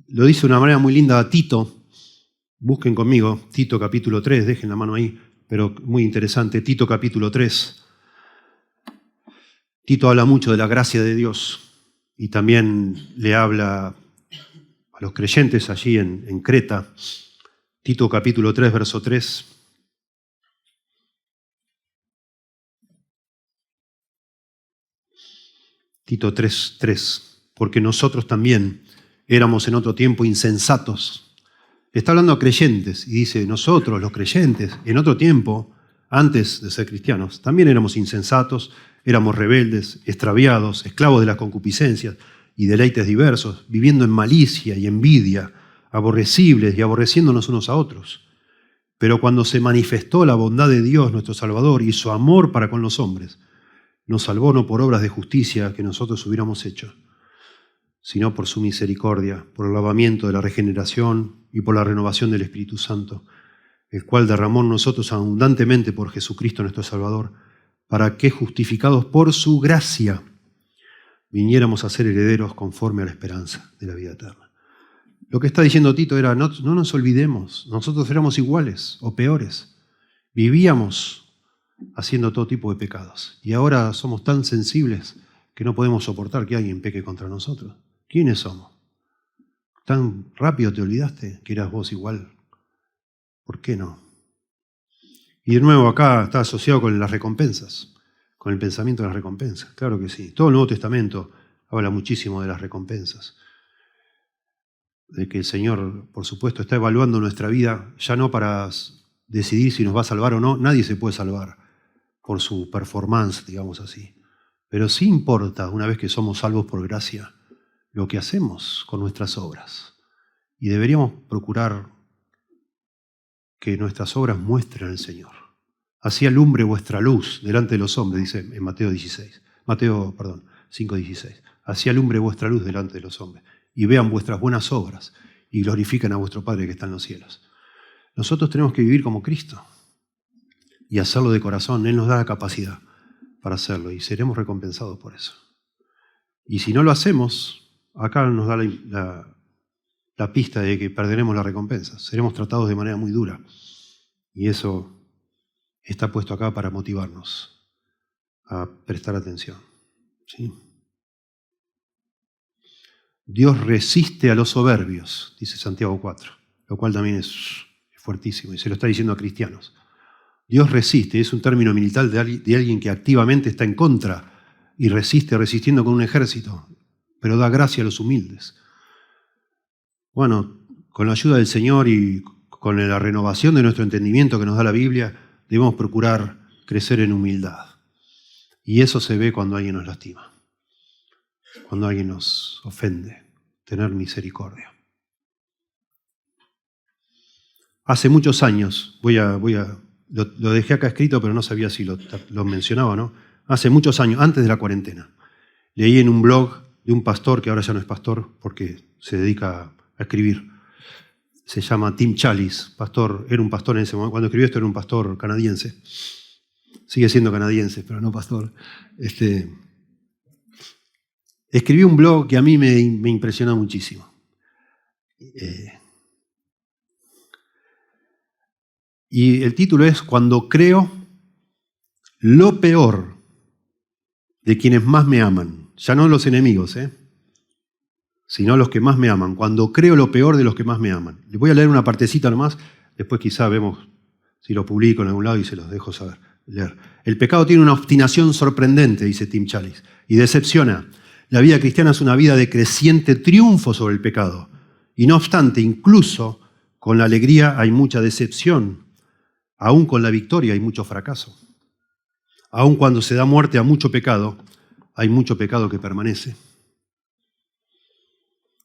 Lo dice de una manera muy linda a Tito, Busquen conmigo Tito capítulo 3, dejen la mano ahí, pero muy interesante, Tito capítulo 3. Tito habla mucho de la gracia de Dios y también le habla a los creyentes allí en Creta. Tito capítulo 3, verso 3. Tito 3, 3. Porque nosotros también éramos en otro tiempo insensatos. Está hablando a creyentes y dice, nosotros los creyentes, en otro tiempo, antes de ser cristianos, también éramos insensatos, éramos rebeldes, extraviados, esclavos de las concupiscencias y deleites diversos, viviendo en malicia y envidia, aborrecibles y aborreciéndonos unos a otros. Pero cuando se manifestó la bondad de Dios, nuestro Salvador, y su amor para con los hombres, nos salvó no por obras de justicia que nosotros hubiéramos hecho, sino por su misericordia, por el lavamiento de la regeneración y por la renovación del Espíritu Santo, el cual derramó en nosotros abundantemente por Jesucristo nuestro Salvador, para que, justificados por su gracia, viniéramos a ser herederos conforme a la esperanza de la vida eterna. Lo que está diciendo Tito era, no nos olvidemos, nosotros éramos iguales o peores, vivíamos haciendo todo tipo de pecados, y ahora somos tan sensibles que no podemos soportar que alguien peque contra nosotros. ¿Quiénes somos? ¿Tan rápido te olvidaste que eras vos igual? ¿Por qué no? Y de nuevo acá está asociado con las recompensas, con el pensamiento de las recompensas. Claro que sí. Todo el Nuevo Testamento habla muchísimo de las recompensas. De que el Señor, por supuesto, está evaluando nuestra vida, ya no para decidir si nos va a salvar o no. Nadie se puede salvar por su performance, digamos así. Pero sí importa, una vez que somos salvos por gracia, lo que hacemos con nuestras obras. Y deberíamos procurar que nuestras obras muestren al Señor. Así alumbre vuestra luz delante de los hombres, dice en Mateo 5:16. Así alumbre vuestra luz delante de los hombres y vean vuestras buenas obras y glorifiquen a vuestro Padre que está en los cielos. Nosotros tenemos que vivir como Cristo y hacerlo de corazón. Él nos da la capacidad para hacerlo y seremos recompensados por eso. Y si no lo hacemos, acá nos da la pista de que perderemos la recompensa. Seremos tratados de manera muy dura. Y eso está puesto acá para motivarnos a prestar atención. ¿Sí? Dios resiste a los soberbios, dice Santiago 4, lo cual también es fuertísimo y se lo está diciendo a cristianos. Dios resiste, es un término militar de alguien que activamente está en contra y resiste, resistiendo con un ejército, pero da gracia a los humildes. Bueno, con la ayuda del Señor y con la renovación de nuestro entendimiento que nos da la Biblia, debemos procurar crecer en humildad. Y eso se ve cuando alguien nos lastima, cuando alguien nos ofende, tener misericordia. Hace muchos años, lo dejé acá escrito, pero no sabía si lo mencionaba o no. Hace muchos años, antes de la cuarentena, leí en un blog de un pastor, que ahora ya no es pastor porque se dedica a escribir. Se llama Tim Challies, pastor, era un pastor en ese momento. Cuando escribió esto era un pastor canadiense. Sigue siendo canadiense, pero no pastor. Escribió un blog que a mí me impresionó muchísimo. Y el título es Cuando creo lo peor de quienes más me aman. Ya no los enemigos, sino los que más me aman. Cuando creo lo peor de los que más me aman. Les voy a leer una partecita nomás, después quizá vemos si lo publico en algún lado y se los dejo saber. Leer. El pecado tiene una obstinación sorprendente, dice Tim Challies, y decepciona. La vida cristiana es una vida de creciente triunfo sobre el pecado. Y no obstante, incluso con la alegría hay mucha decepción. Aún con la victoria hay mucho fracaso. Aún cuando se da muerte a mucho pecado, hay mucho pecado que permanece.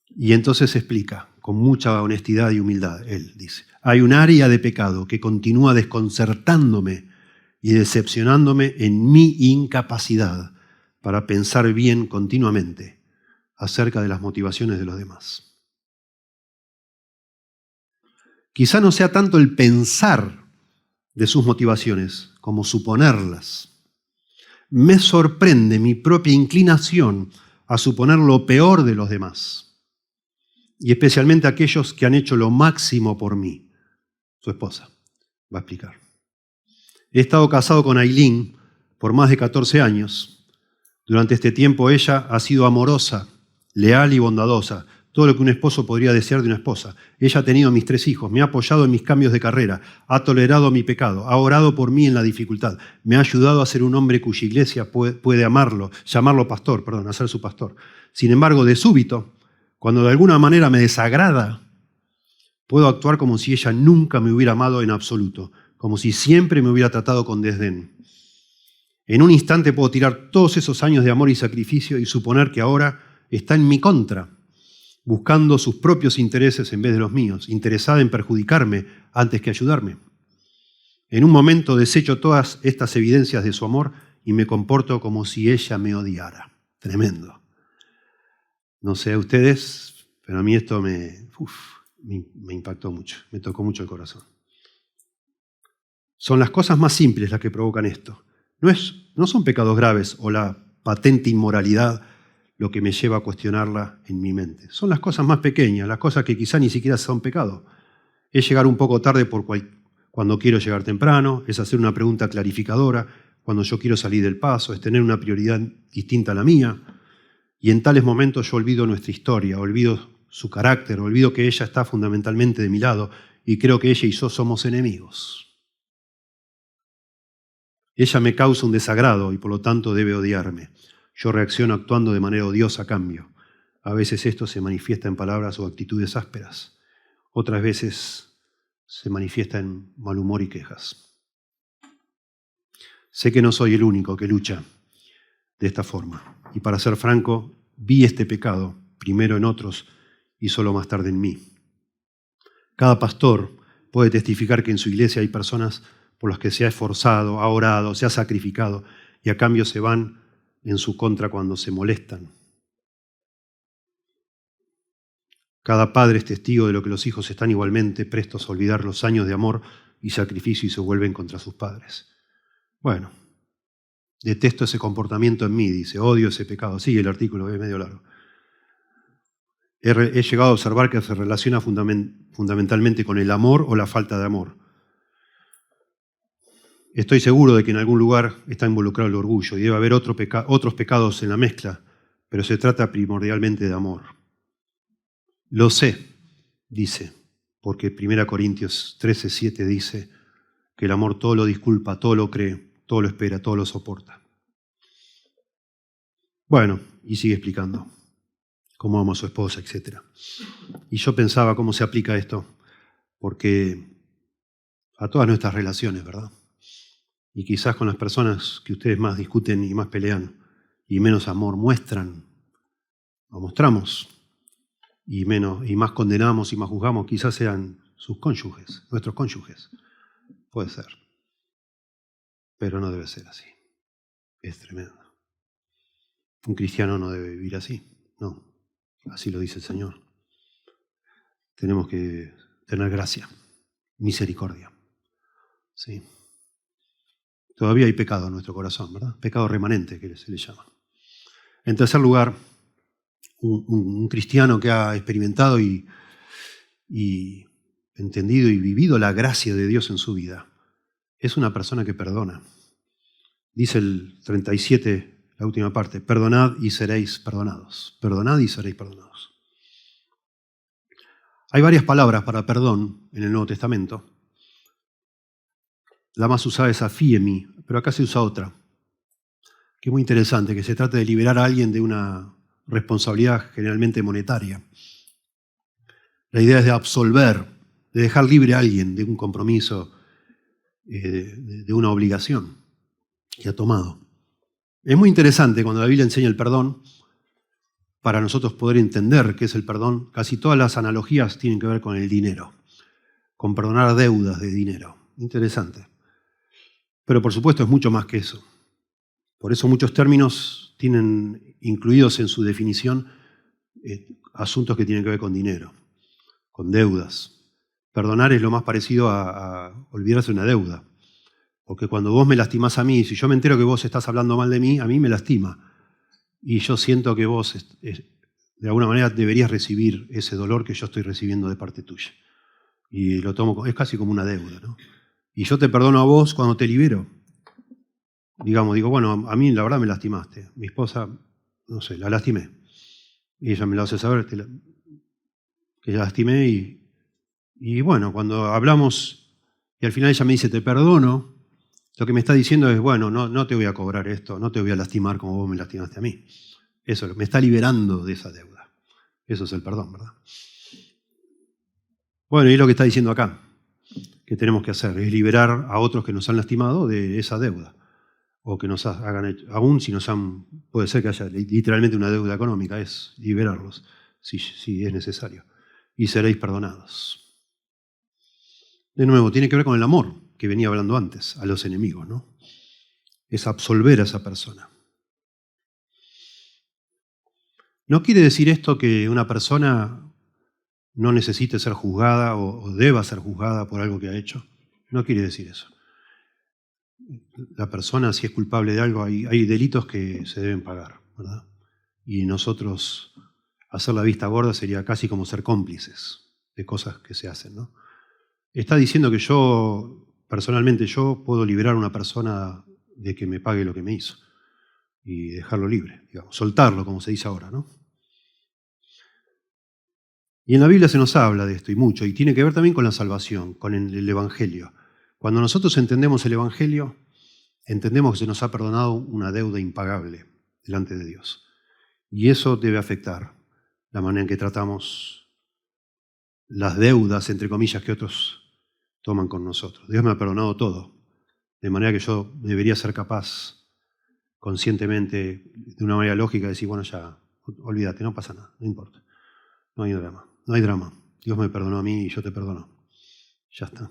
Y entonces explica, con mucha honestidad y humildad, él dice, hay un área de pecado que continúa desconcertándome y decepcionándome en mi incapacidad para pensar bien continuamente acerca de las motivaciones de los demás. Quizá no sea tanto el pensar de sus motivaciones como suponerlas. Me sorprende mi propia inclinación a suponer lo peor de los demás. Y especialmente aquellos que han hecho lo máximo por mí. su esposa. Va a explicar. He estado casado con Aileen por más de 14 años. Durante este tiempo ella ha sido amorosa, leal y bondadosa. Todo lo que un esposo podría desear de una esposa. Ella ha tenido mis 3 hijos, me ha apoyado en mis cambios de carrera, ha tolerado mi pecado, ha orado por mí en la dificultad, me ha ayudado a ser un hombre cuya iglesia puede amarlo, llamarlo pastor, a ser su pastor. Sin embargo, de súbito, cuando de alguna manera me desagrada, puedo actuar como si ella nunca me hubiera amado en absoluto, como si siempre me hubiera tratado con desdén. En un instante puedo tirar todos esos años de amor y sacrificio y suponer que ahora está en mi contra, buscando sus propios intereses en vez de los míos, interesada en perjudicarme antes que ayudarme. En un momento desecho todas estas evidencias de su amor y me comporto como si ella me odiara. Tremendo. No sé a ustedes, pero a mí esto me impactó mucho, me tocó mucho el corazón. Son las cosas más simples las que provocan esto. No son pecados graves o la patente inmoralidad lo que me lleva a cuestionarla en mi mente. Son las cosas más pequeñas, las cosas que quizá ni siquiera son pecado. Es llegar un poco tarde cuando quiero llegar temprano, es hacer una pregunta clarificadora cuando yo quiero salir del paso, es tener una prioridad distinta a la mía. Y en tales momentos yo olvido nuestra historia, olvido su carácter, olvido que ella está fundamentalmente de mi lado y creo que ella y yo somos enemigos. Ella me causa un desagrado y por lo tanto debe odiarme. Yo reacciono actuando de manera odiosa a cambio. A veces esto se manifiesta en palabras o actitudes ásperas. Otras veces se manifiesta en mal humor y quejas. Sé que no soy el único que lucha de esta forma. Y para ser franco, vi este pecado primero en otros y solo más tarde en mí. Cada pastor puede testificar que en su iglesia hay personas por las que se ha esforzado, ha orado, se ha sacrificado y a cambio se van en su contra cuando se molestan. Cada padre es testigo de lo que los hijos están igualmente prestos a olvidar los años de amor y sacrificio y se vuelven contra sus padres. Bueno, detesto ese comportamiento en mí, dice, odio ese pecado. Sigue el artículo, es medio largo. He llegado a observar que se relaciona fundamentalmente con el amor o la falta de amor. Estoy seguro de que en algún lugar está involucrado el orgullo y debe haber otros pecados en la mezcla, pero se trata primordialmente de amor. Lo sé, dice, porque 1 Corintios 13:7 dice que el amor todo lo disculpa, todo lo cree, todo lo espera, todo lo soporta. Bueno, y sigue explicando cómo ama a su esposa, etc. Y yo pensaba cómo se aplica esto, porque a todas nuestras relaciones, ¿verdad? Y quizás con las personas que ustedes más discuten y más pelean y menos amor muestran o mostramos y más condenamos y más juzgamos, quizás sean sus cónyuges, nuestros cónyuges. Puede ser. Pero no debe ser así. Es tremendo. Un cristiano no debe vivir así. No. Así lo dice el Señor. Tenemos que tener gracia, misericordia. Sí. Todavía hay pecado en nuestro corazón, ¿verdad? Pecado remanente, que se le llama. En tercer lugar, un cristiano que ha experimentado y entendido y vivido la gracia de Dios en su vida es una persona que perdona. Dice el 37, la última parte, perdonad y seréis perdonados. Perdonad y seréis perdonados. Hay varias palabras para perdón en el Nuevo Testamento. La más usada es afiemi, pero acá se usa otra, que es muy interesante, que se trata de liberar a alguien de una responsabilidad generalmente monetaria. La idea es de absolver, de dejar libre a alguien de un compromiso, de una obligación que ha tomado. Es muy interesante cuando la Biblia enseña el perdón, para nosotros poder entender qué es el perdón. Casi todas las analogías tienen que ver con el dinero, con perdonar deudas de dinero. Interesante. Pero por supuesto es mucho más que eso. Por eso muchos términos tienen incluidos en su definición asuntos que tienen que ver con dinero, con deudas. Perdonar es lo más parecido a olvidarse de una deuda. Porque cuando vos me lastimás a mí, si yo me entero que vos estás hablando mal de mí, a mí me lastima. Y yo siento que vos, de alguna manera, deberías recibir ese dolor que yo estoy recibiendo de parte tuya. y lo tomo, es casi como una deuda, ¿no? Y yo te perdono a vos cuando te libero. Digo, bueno, a mí la verdad me lastimaste. Mi esposa, no sé, la lastimé. Y ella me lo hace saber que la lastimé y bueno, cuando hablamos y al final ella me dice, te perdono, lo que me está diciendo es, bueno, no te voy a cobrar esto, no te voy a lastimar como vos me lastimaste a mí. Eso me está liberando de esa deuda. Eso es el perdón, ¿verdad? Bueno, y es lo que está diciendo acá, que tenemos que hacer, es liberar a otros que nos han lastimado de esa deuda. O que nos hagan hecho, aún si nos han, puede ser que haya literalmente una deuda económica, es liberarlos, si es necesario. Y seréis perdonados. De nuevo, tiene que ver con el amor que venía hablando antes, a los enemigos, ¿no? Es absolver a esa persona. No quiere decir esto que una persona no necesite ser juzgada o deba ser juzgada por algo que ha hecho. No quiere decir eso. La persona, si es culpable de algo, hay delitos que se deben pagar, ¿verdad? Y nosotros hacer la vista gorda sería casi como ser cómplices de cosas que se hacen, ¿no? Está diciendo que yo, personalmente, yo puedo liberar a una persona de que me pague lo que me hizo y dejarlo libre, digamos, soltarlo, como se dice ahora, ¿no? Y en la Biblia se nos habla de esto y mucho, y tiene que ver también con la salvación, con el Evangelio. Cuando nosotros entendemos el Evangelio, entendemos que se nos ha perdonado una deuda impagable delante de Dios. Y eso debe afectar la manera en que tratamos las deudas, entre comillas, que otros toman con nosotros. Dios me ha perdonado todo, de manera que yo debería ser capaz conscientemente, de una manera lógica, de decir, bueno, ya, olvídate, no pasa nada, no importa. No hay drama, no hay drama. Dios me perdonó a mí y yo te perdono. Ya está.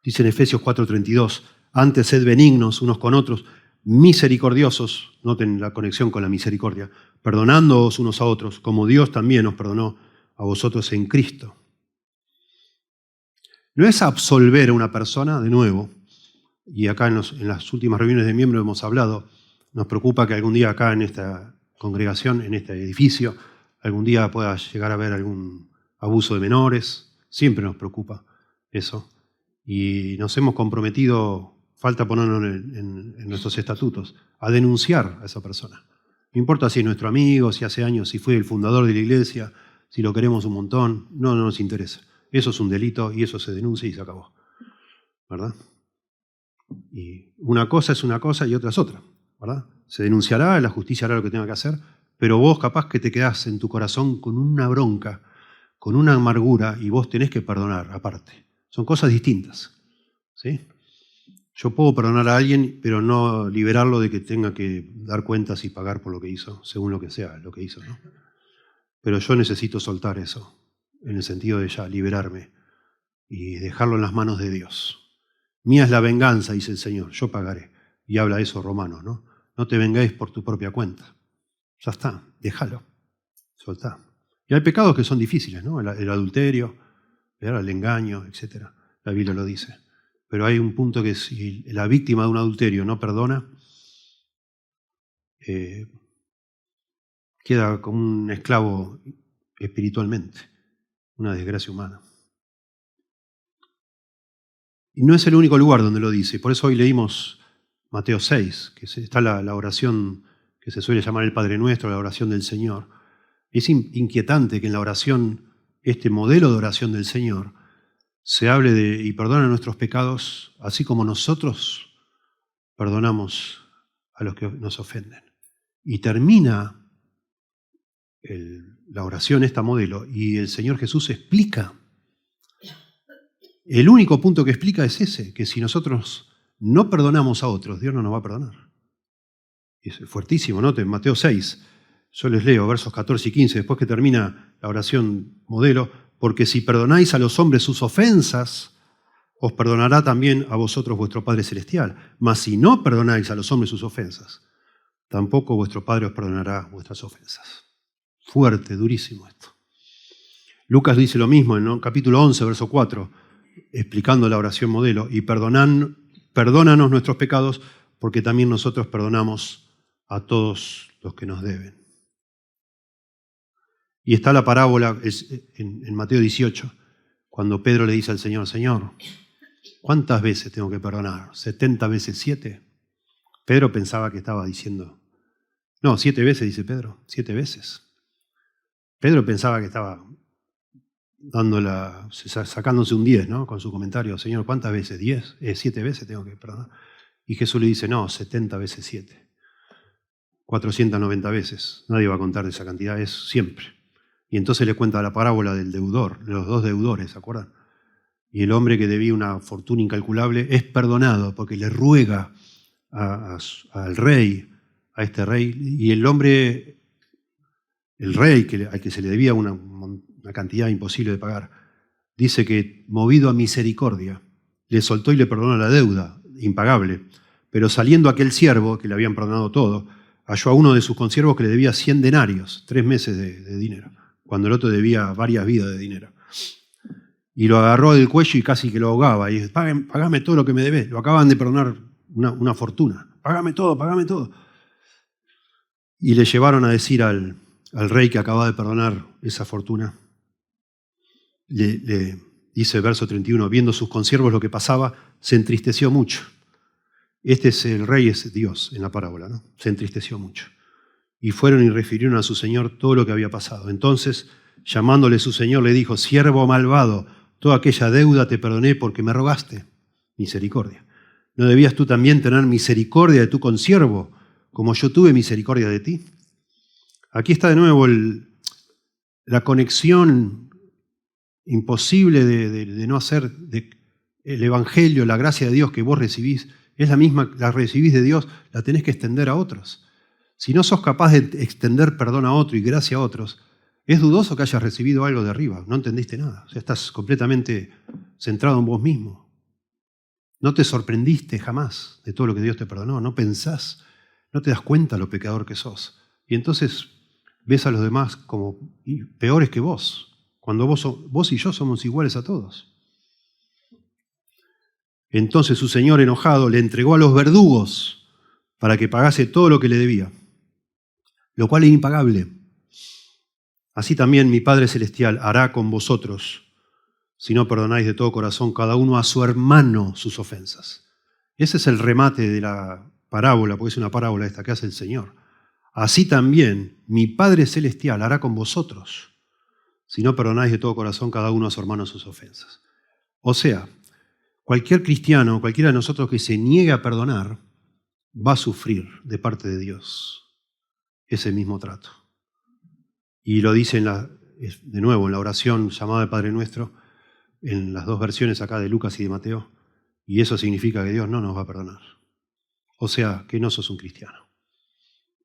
Dice en Efesios 4:32, antes sed benignos unos con otros, misericordiosos, noten la conexión con la misericordia, perdonándoos unos a otros, como Dios también os perdonó a vosotros en Cristo. No es absolver a una persona, de nuevo, y acá en las últimas reuniones de miembros hemos hablado, nos preocupa que algún día acá en esta congregación, en este edificio, algún día pueda llegar a haber algún abuso de menores, siempre nos preocupa eso. Y nos hemos comprometido, falta ponerlo en nuestros estatutos, a denunciar a esa persona. No importa si es nuestro amigo, si hace años, si fue el fundador de la iglesia, si lo queremos un montón, no nos interesa. Eso es un delito y eso se denuncia y se acabó. ¿Verdad? Y una cosa es una cosa y otra es otra. ¿Verdad? Se denunciará, la justicia hará lo que tenga que hacer, pero vos capaz que te quedás en tu corazón con una bronca, con una amargura y vos tenés que perdonar aparte. Son cosas distintas. ¿Sí? Yo puedo perdonar a alguien, pero no liberarlo de que tenga que dar cuentas y pagar por lo que hizo, según lo que sea, lo que hizo, ¿no? Pero yo necesito soltar eso, en el sentido de ya liberarme y dejarlo en las manos de Dios. Mía es la venganza, dice el Señor, yo pagaré. Y habla eso Romanos, ¿no? No te vengáis por tu propia cuenta. Ya está, déjalo, soltá. Y hay pecados que son difíciles, ¿no? El adulterio, el engaño, etc. La Biblia lo dice. Pero hay un punto que si la víctima de un adulterio no perdona, queda como un esclavo espiritualmente, una desgracia humana. Y no es el único lugar donde lo dice. Por eso hoy leímos Mateo 6, que está la oración que se suele llamar el Padre Nuestro, la oración del Señor. Es inquietante que en la oración, este modelo de oración del Señor, se hable de y perdona nuestros pecados, así como nosotros perdonamos a los que nos ofenden. Y termina la oración, esta modelo, y el Señor Jesús explica. El único punto que explica es ese, que si nosotros no perdonamos a otros, Dios no nos va a perdonar. Es fuertísimo, ¿no? En Mateo 6, yo les leo versos 14 y 15, después que termina la oración modelo, porque si perdonáis a los hombres sus ofensas, os perdonará también a vosotros vuestro Padre Celestial. Mas si no perdonáis a los hombres sus ofensas, tampoco vuestro Padre os perdonará vuestras ofensas. Fuerte, durísimo esto. Lucas dice lo mismo en el capítulo 11, verso 4, explicando la oración modelo, y perdónanos nuestros pecados, porque también nosotros perdonamos a todos los que nos deben. Y está la parábola en Mateo 18, Cuando Pedro le dice al Señor, Señor, ¿cuántas veces tengo que perdonar? ¿70 veces 7? Pedro pensaba que estaba diciendo, no, 7 veces, dice Pedro, 7 veces. Pedro pensaba que estaba sacándose un 10, ¿no? Con su comentario, Señor, ¿cuántas veces? 10, 7 veces tengo que perdonar. Y Jesús le dice, no, 70 veces 7. 490 veces. Nadie va a contar de esa cantidad, es siempre. Y entonces le cuenta la parábola del deudor, de los 2 deudores, ¿se acuerdan? Y el hombre que debía una fortuna incalculable es perdonado porque le ruega al rey, a este rey, y el hombre, el rey al que se le debía una cantidad imposible de pagar, dice que movido a misericordia, le soltó y le perdonó la deuda impagable. Pero saliendo aquel siervo, que le habían perdonado todo, halló a uno de sus consiervos que le debía 100 denarios, 3 meses de dinero, cuando el otro debía varias vidas de dinero. Y lo agarró del cuello y casi que lo ahogaba. Y dice, pagame todo lo que me debes. Lo acaban de perdonar una fortuna. Pagame todo, pagame todo. Y le llevaron a decir al rey que acaba de perdonar esa fortuna. Le dice el verso 31, viendo sus consiervos lo que pasaba, se entristeció mucho. Este es el rey, es Dios en la parábola, ¿no? Se entristeció mucho. Y fueron y refirieron a su señor todo lo que había pasado. Entonces, llamándole su señor, le dijo, siervo malvado, toda aquella deuda te perdoné porque me rogaste misericordia. ¿No debías tú también tener misericordia de tu consiervo, como yo tuve misericordia de ti? Aquí está de nuevo la conexión imposible de no hacer el evangelio, la gracia de Dios que vos recibís, es la misma, la recibís de Dios, la tenés que extender a otros. Si no sos capaz de extender perdón a otro y gracia a otros, es dudoso que hayas recibido algo de arriba, no entendiste nada. O sea, estás completamente centrado en vos mismo. No te sorprendiste jamás de todo lo que Dios te perdonó, no pensás, no te das cuenta lo pecador que sos. Y entonces ves a los demás como peores que vos, cuando vos y yo somos iguales a todos. Entonces su señor enojado le entregó a los verdugos para que pagase todo lo que le debía, lo cual es impagable. Así también mi Padre Celestial hará con vosotros, si no perdonáis de todo corazón cada uno a su hermano sus ofensas. Ese es el remate de la parábola, porque es una parábola esta que hace el Señor. Así también mi Padre Celestial hará con vosotros, si no perdonáis de todo corazón cada uno a su hermano sus ofensas. O sea, cualquier cristiano, cualquiera de nosotros que se niegue a perdonar, va a sufrir de parte de Dios ese mismo trato. Y lo dice de nuevo en la oración llamada de Padre Nuestro, en las 2 versiones acá de Lucas y de Mateo, y eso significa que Dios no nos va a perdonar. O sea, que no sos un cristiano.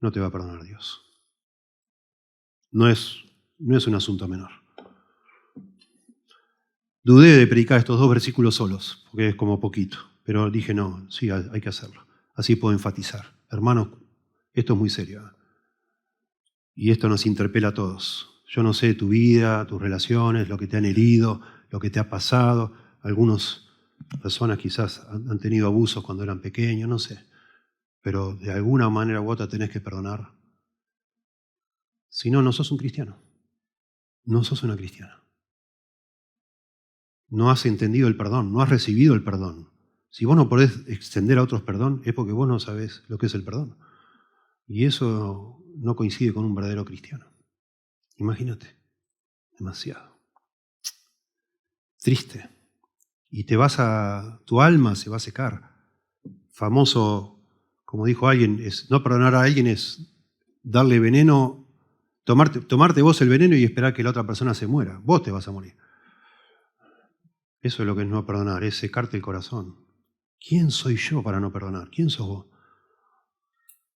No te va a perdonar Dios. No es un asunto menor. Dudé de predicar estos 2 versículos solos, porque es como poquito, pero dije no, sí, hay que hacerlo. Así puedo enfatizar. Hermanos, esto es muy serio. Y esto nos interpela a todos. Yo no sé tu vida, tus relaciones, lo que te han herido, lo que te ha pasado. Algunas personas quizás han tenido abusos cuando eran pequeños, no sé. Pero de alguna manera u otra tenés que perdonar. Si no, no sos un cristiano. No sos una cristiana. No has entendido el perdón, no has recibido el perdón. Si vos no podés extender a otros perdón, es porque vos no sabés lo que es el perdón. Y eso no coincide con un verdadero cristiano. Imagínate, demasiado. Triste. Y tu alma se va a secar. Famoso, como dijo alguien, no perdonar a alguien es darle veneno, tomarte vos el veneno y esperar que la otra persona se muera. Vos te vas a morir. Eso es lo que es no perdonar, es secarte el corazón. ¿Quién soy yo para no perdonar? ¿Quién sos vos?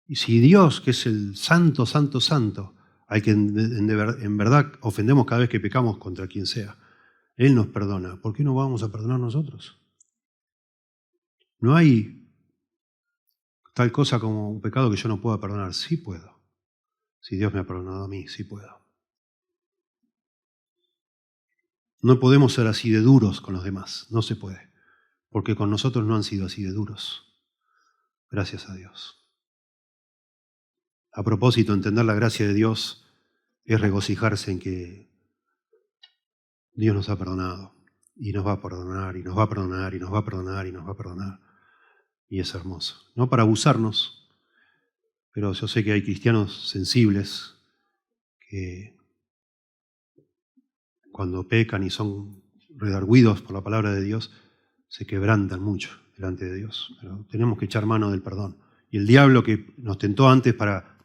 Y si Dios, que es el santo, santo, santo, al que en verdad ofendemos cada vez que pecamos contra quien sea, Él nos perdona, ¿por qué no vamos a perdonar nosotros? No hay tal cosa como un pecado que yo no pueda perdonar. Sí puedo. Si Dios me ha perdonado a mí, sí puedo. No podemos ser así de duros con los demás, no se puede, porque con nosotros no han sido así de duros. Gracias a Dios. A propósito, entender la gracia de Dios es regocijarse en que Dios nos ha perdonado. y nos va a perdonar, y nos va a perdonar, y nos va a perdonar, y nos va a perdonar. Y es hermoso. No para abusarnos, pero yo sé que hay cristianos sensibles que cuando pecan y son redarguidos por la palabra de Dios, se quebrantan mucho delante de Dios. Pero tenemos que echar mano del perdón. Y el diablo que nos tentó antes para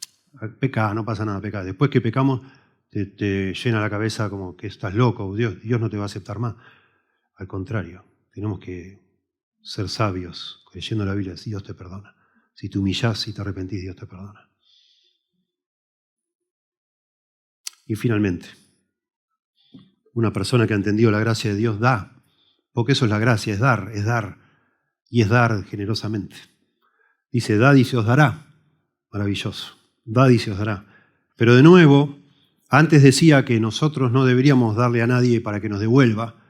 pecar, no pasa nada, pecar. Después que pecamos, te llena la cabeza como que estás loco, Dios no te va a aceptar más. Al contrario, tenemos que ser sabios, creyendo la Biblia, si Dios te perdona. Si te humillás y te arrepentís, Dios te perdona. Y finalmente, una persona que ha entendido la gracia de Dios da, porque eso es la gracia, es dar, y es dar generosamente. Dice, dad y se os dará. Maravilloso. Dad y se os dará. Pero de nuevo, antes decía que nosotros no deberíamos darle a nadie para que nos devuelva.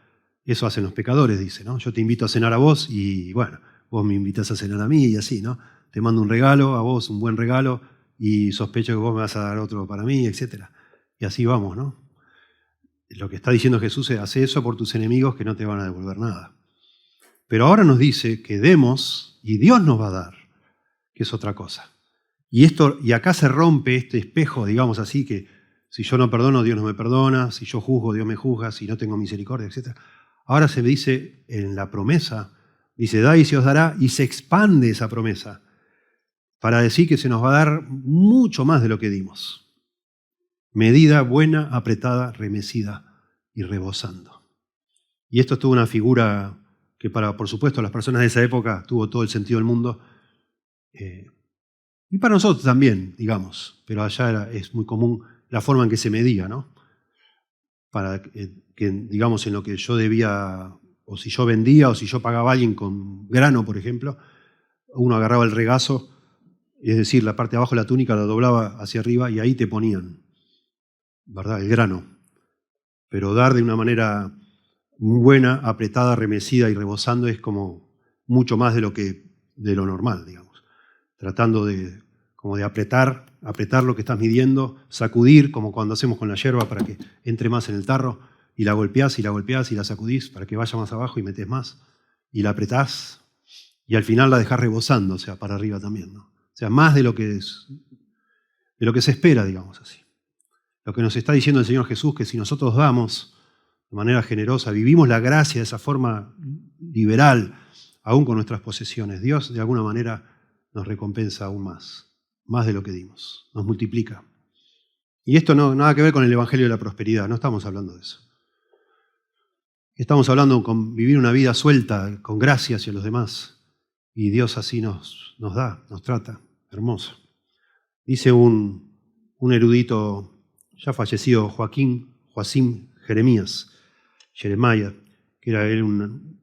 Eso hacen los pecadores, dice, ¿no? Yo te invito a cenar a vos y, bueno, vos me invitas a cenar a mí y así, ¿no? Te mando un regalo, a vos un buen regalo y sospecho que vos me vas a dar otro para mí, etc. Y así vamos, ¿no? Lo que está diciendo Jesús es, hace eso por tus enemigos que no te van a devolver nada. Pero ahora nos dice que demos y Dios nos va a dar, que es otra cosa. Y acá se rompe este espejo, digamos así, que si yo no perdono, Dios no me perdona, si yo juzgo, Dios me juzga, si no tengo misericordia, etc. Ahora se me dice en la promesa, dice, da y se os dará, y se expande esa promesa para decir que se nos va a dar mucho más de lo que dimos. Medida buena, apretada, remecida y rebosando. Y esto es toda una figura que por supuesto, las personas de esa época tuvo todo el sentido del mundo. Y para nosotros también, digamos, pero allá es muy común la forma en que se medía, ¿no? Para que, digamos, en lo que yo debía, o si yo vendía, o si yo pagaba a alguien con grano, por ejemplo, uno agarraba el regazo, es decir, la parte de abajo de la túnica la doblaba hacia arriba y ahí te ponían, ¿verdad? El grano. Pero dar de una manera buena, apretada, remecida y rebosando es como mucho más de lo normal, digamos. Tratando de apretar lo que estás midiendo, sacudir, como cuando hacemos con la yerba para que entre más en el tarro, y la golpeás y la golpeás y la sacudís para que vaya más abajo y metés más, y la apretás, y al final la dejás rebosando, o sea, para arriba también, ¿no? O sea, más de lo que se espera, digamos así. Lo que nos está diciendo el Señor Jesús, que si nosotros damos de manera generosa, vivimos la gracia de esa forma liberal, aún con nuestras posesiones, Dios de alguna manera nos recompensa aún más de lo que dimos, nos multiplica. Y esto no nada que ver con el Evangelio de la prosperidad, no estamos hablando de eso. Estamos hablando con vivir una vida suelta, con gracia hacia los demás, y Dios así nos da, nos trata, hermoso. Dice un erudito ya fallecido, Joacim Jeremías, que era él un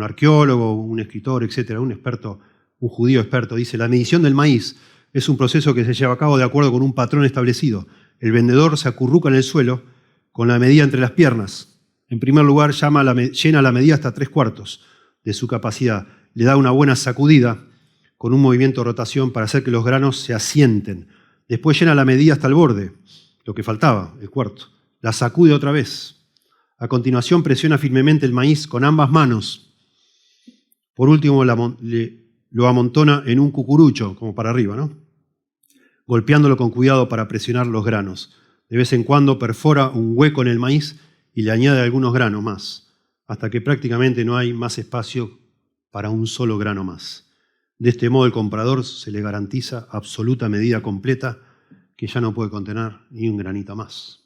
arqueólogo, un escritor, etcétera, un experto, un judío experto, dice, la medición del maíz es un proceso que se lleva a cabo de acuerdo con un patrón establecido. El vendedor se acurruca en el suelo con la medida entre las piernas. En primer lugar, llena la medida hasta 3/4 de su capacidad. Le da una buena sacudida con un movimiento de rotación para hacer que los granos se asienten. Después llena la medida hasta el borde, lo que faltaba, el cuarto. La sacude otra vez. A continuación presiona firmemente el maíz con ambas manos. Por último lo amontona en un cucurucho, como para arriba, ¿no? Golpeándolo con cuidado para presionar los granos. De vez en cuando perfora un hueco en el maíz y le añade algunos granos más, hasta que prácticamente no hay más espacio para un solo grano más. De este modo el comprador se le garantiza absoluta medida completa que ya no puede contener ni un granito más.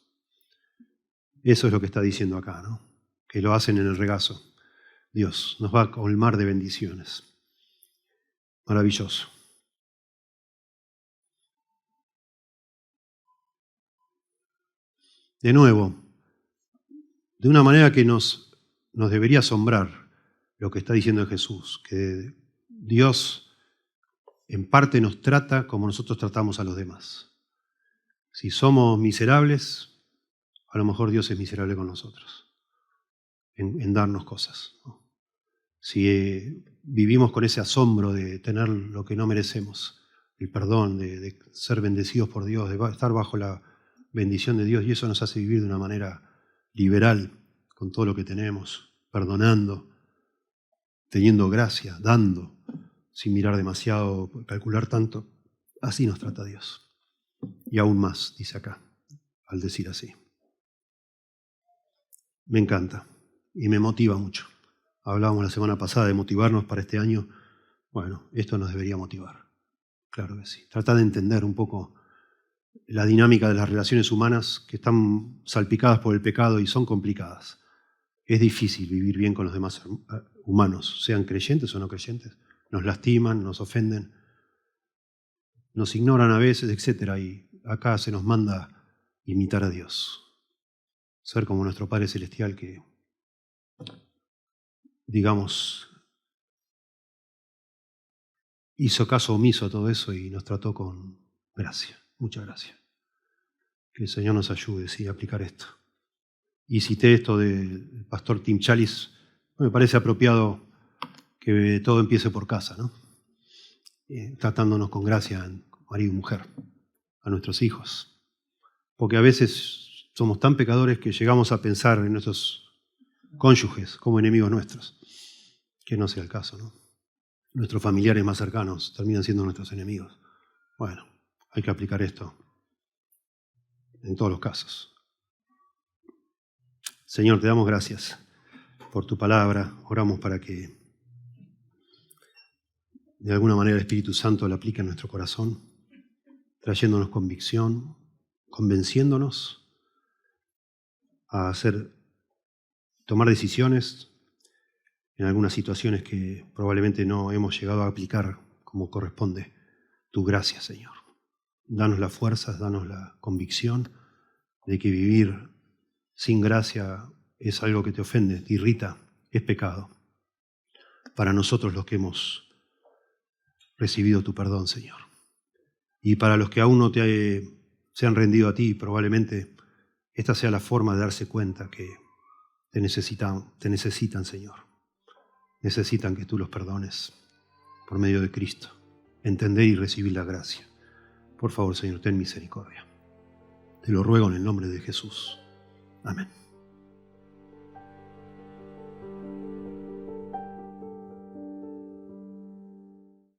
Eso es lo que está diciendo acá, ¿no? Que lo hacen en el regazo. Dios nos va a colmar de bendiciones. Maravilloso. De nuevo, de una manera que nos debería asombrar lo que está diciendo Jesús, que Dios en parte nos trata como nosotros tratamos a los demás. Si somos miserables, a lo mejor Dios es miserable con nosotros, en darnos cosas, ¿no? Si vivimos con ese asombro de tener lo que no merecemos, el perdón, de ser bendecidos por Dios, de estar bajo la bendición de Dios, y eso nos hace vivir de una manera liberal, con todo lo que tenemos, perdonando, teniendo gracia, dando, sin mirar demasiado, calcular tanto. Así nos trata Dios. Y aún más, dice acá, al decir así. Me encanta y me motiva mucho. Hablábamos la semana pasada de motivarnos para este año. Bueno, esto nos debería motivar. Claro que sí. Tratar de entender un poco la dinámica de las relaciones humanas que están salpicadas por el pecado y son complicadas. Es difícil vivir bien con los demás humanos, sean creyentes o no creyentes. Nos lastiman, nos ofenden, nos ignoran a veces, etc. Y acá se nos manda imitar a Dios. Ser como nuestro Padre Celestial que, digamos, hizo caso omiso a todo eso y nos trató con gracia. Muchas gracias. Que el Señor nos ayude, sí, a aplicar esto. Y cité esto del pastor Tim Challies. Me parece apropiado que todo empiece por casa, ¿no? Tratándonos con gracia, marido y mujer, a nuestros hijos. Porque a veces somos tan pecadores que llegamos a pensar en nuestros cónyuges como enemigos nuestros. Que no sea el caso, ¿no? Nuestros familiares más cercanos terminan siendo nuestros enemigos. Bueno, hay que aplicar esto en todos los casos. Señor, te damos gracias por tu palabra. Oramos para que de alguna manera el Espíritu Santo la aplique en nuestro corazón, trayéndonos convicción, convenciéndonos a tomar decisiones en algunas situaciones que probablemente no hemos llegado a aplicar como corresponde. Tu gracia, Señor. Danos las fuerzas, danos la convicción de que vivir sin gracia es algo que te ofende, te irrita, es pecado. Para nosotros los que hemos recibido tu perdón, Señor. Y para los que aún no se han rendido a ti, probablemente esta sea la forma de darse cuenta que te necesitan, Señor. Necesitan que tú los perdones por medio de Cristo. Entender y recibir la gracia. Por favor, Señor, ten misericordia. Te lo ruego en el nombre de Jesús. Amén.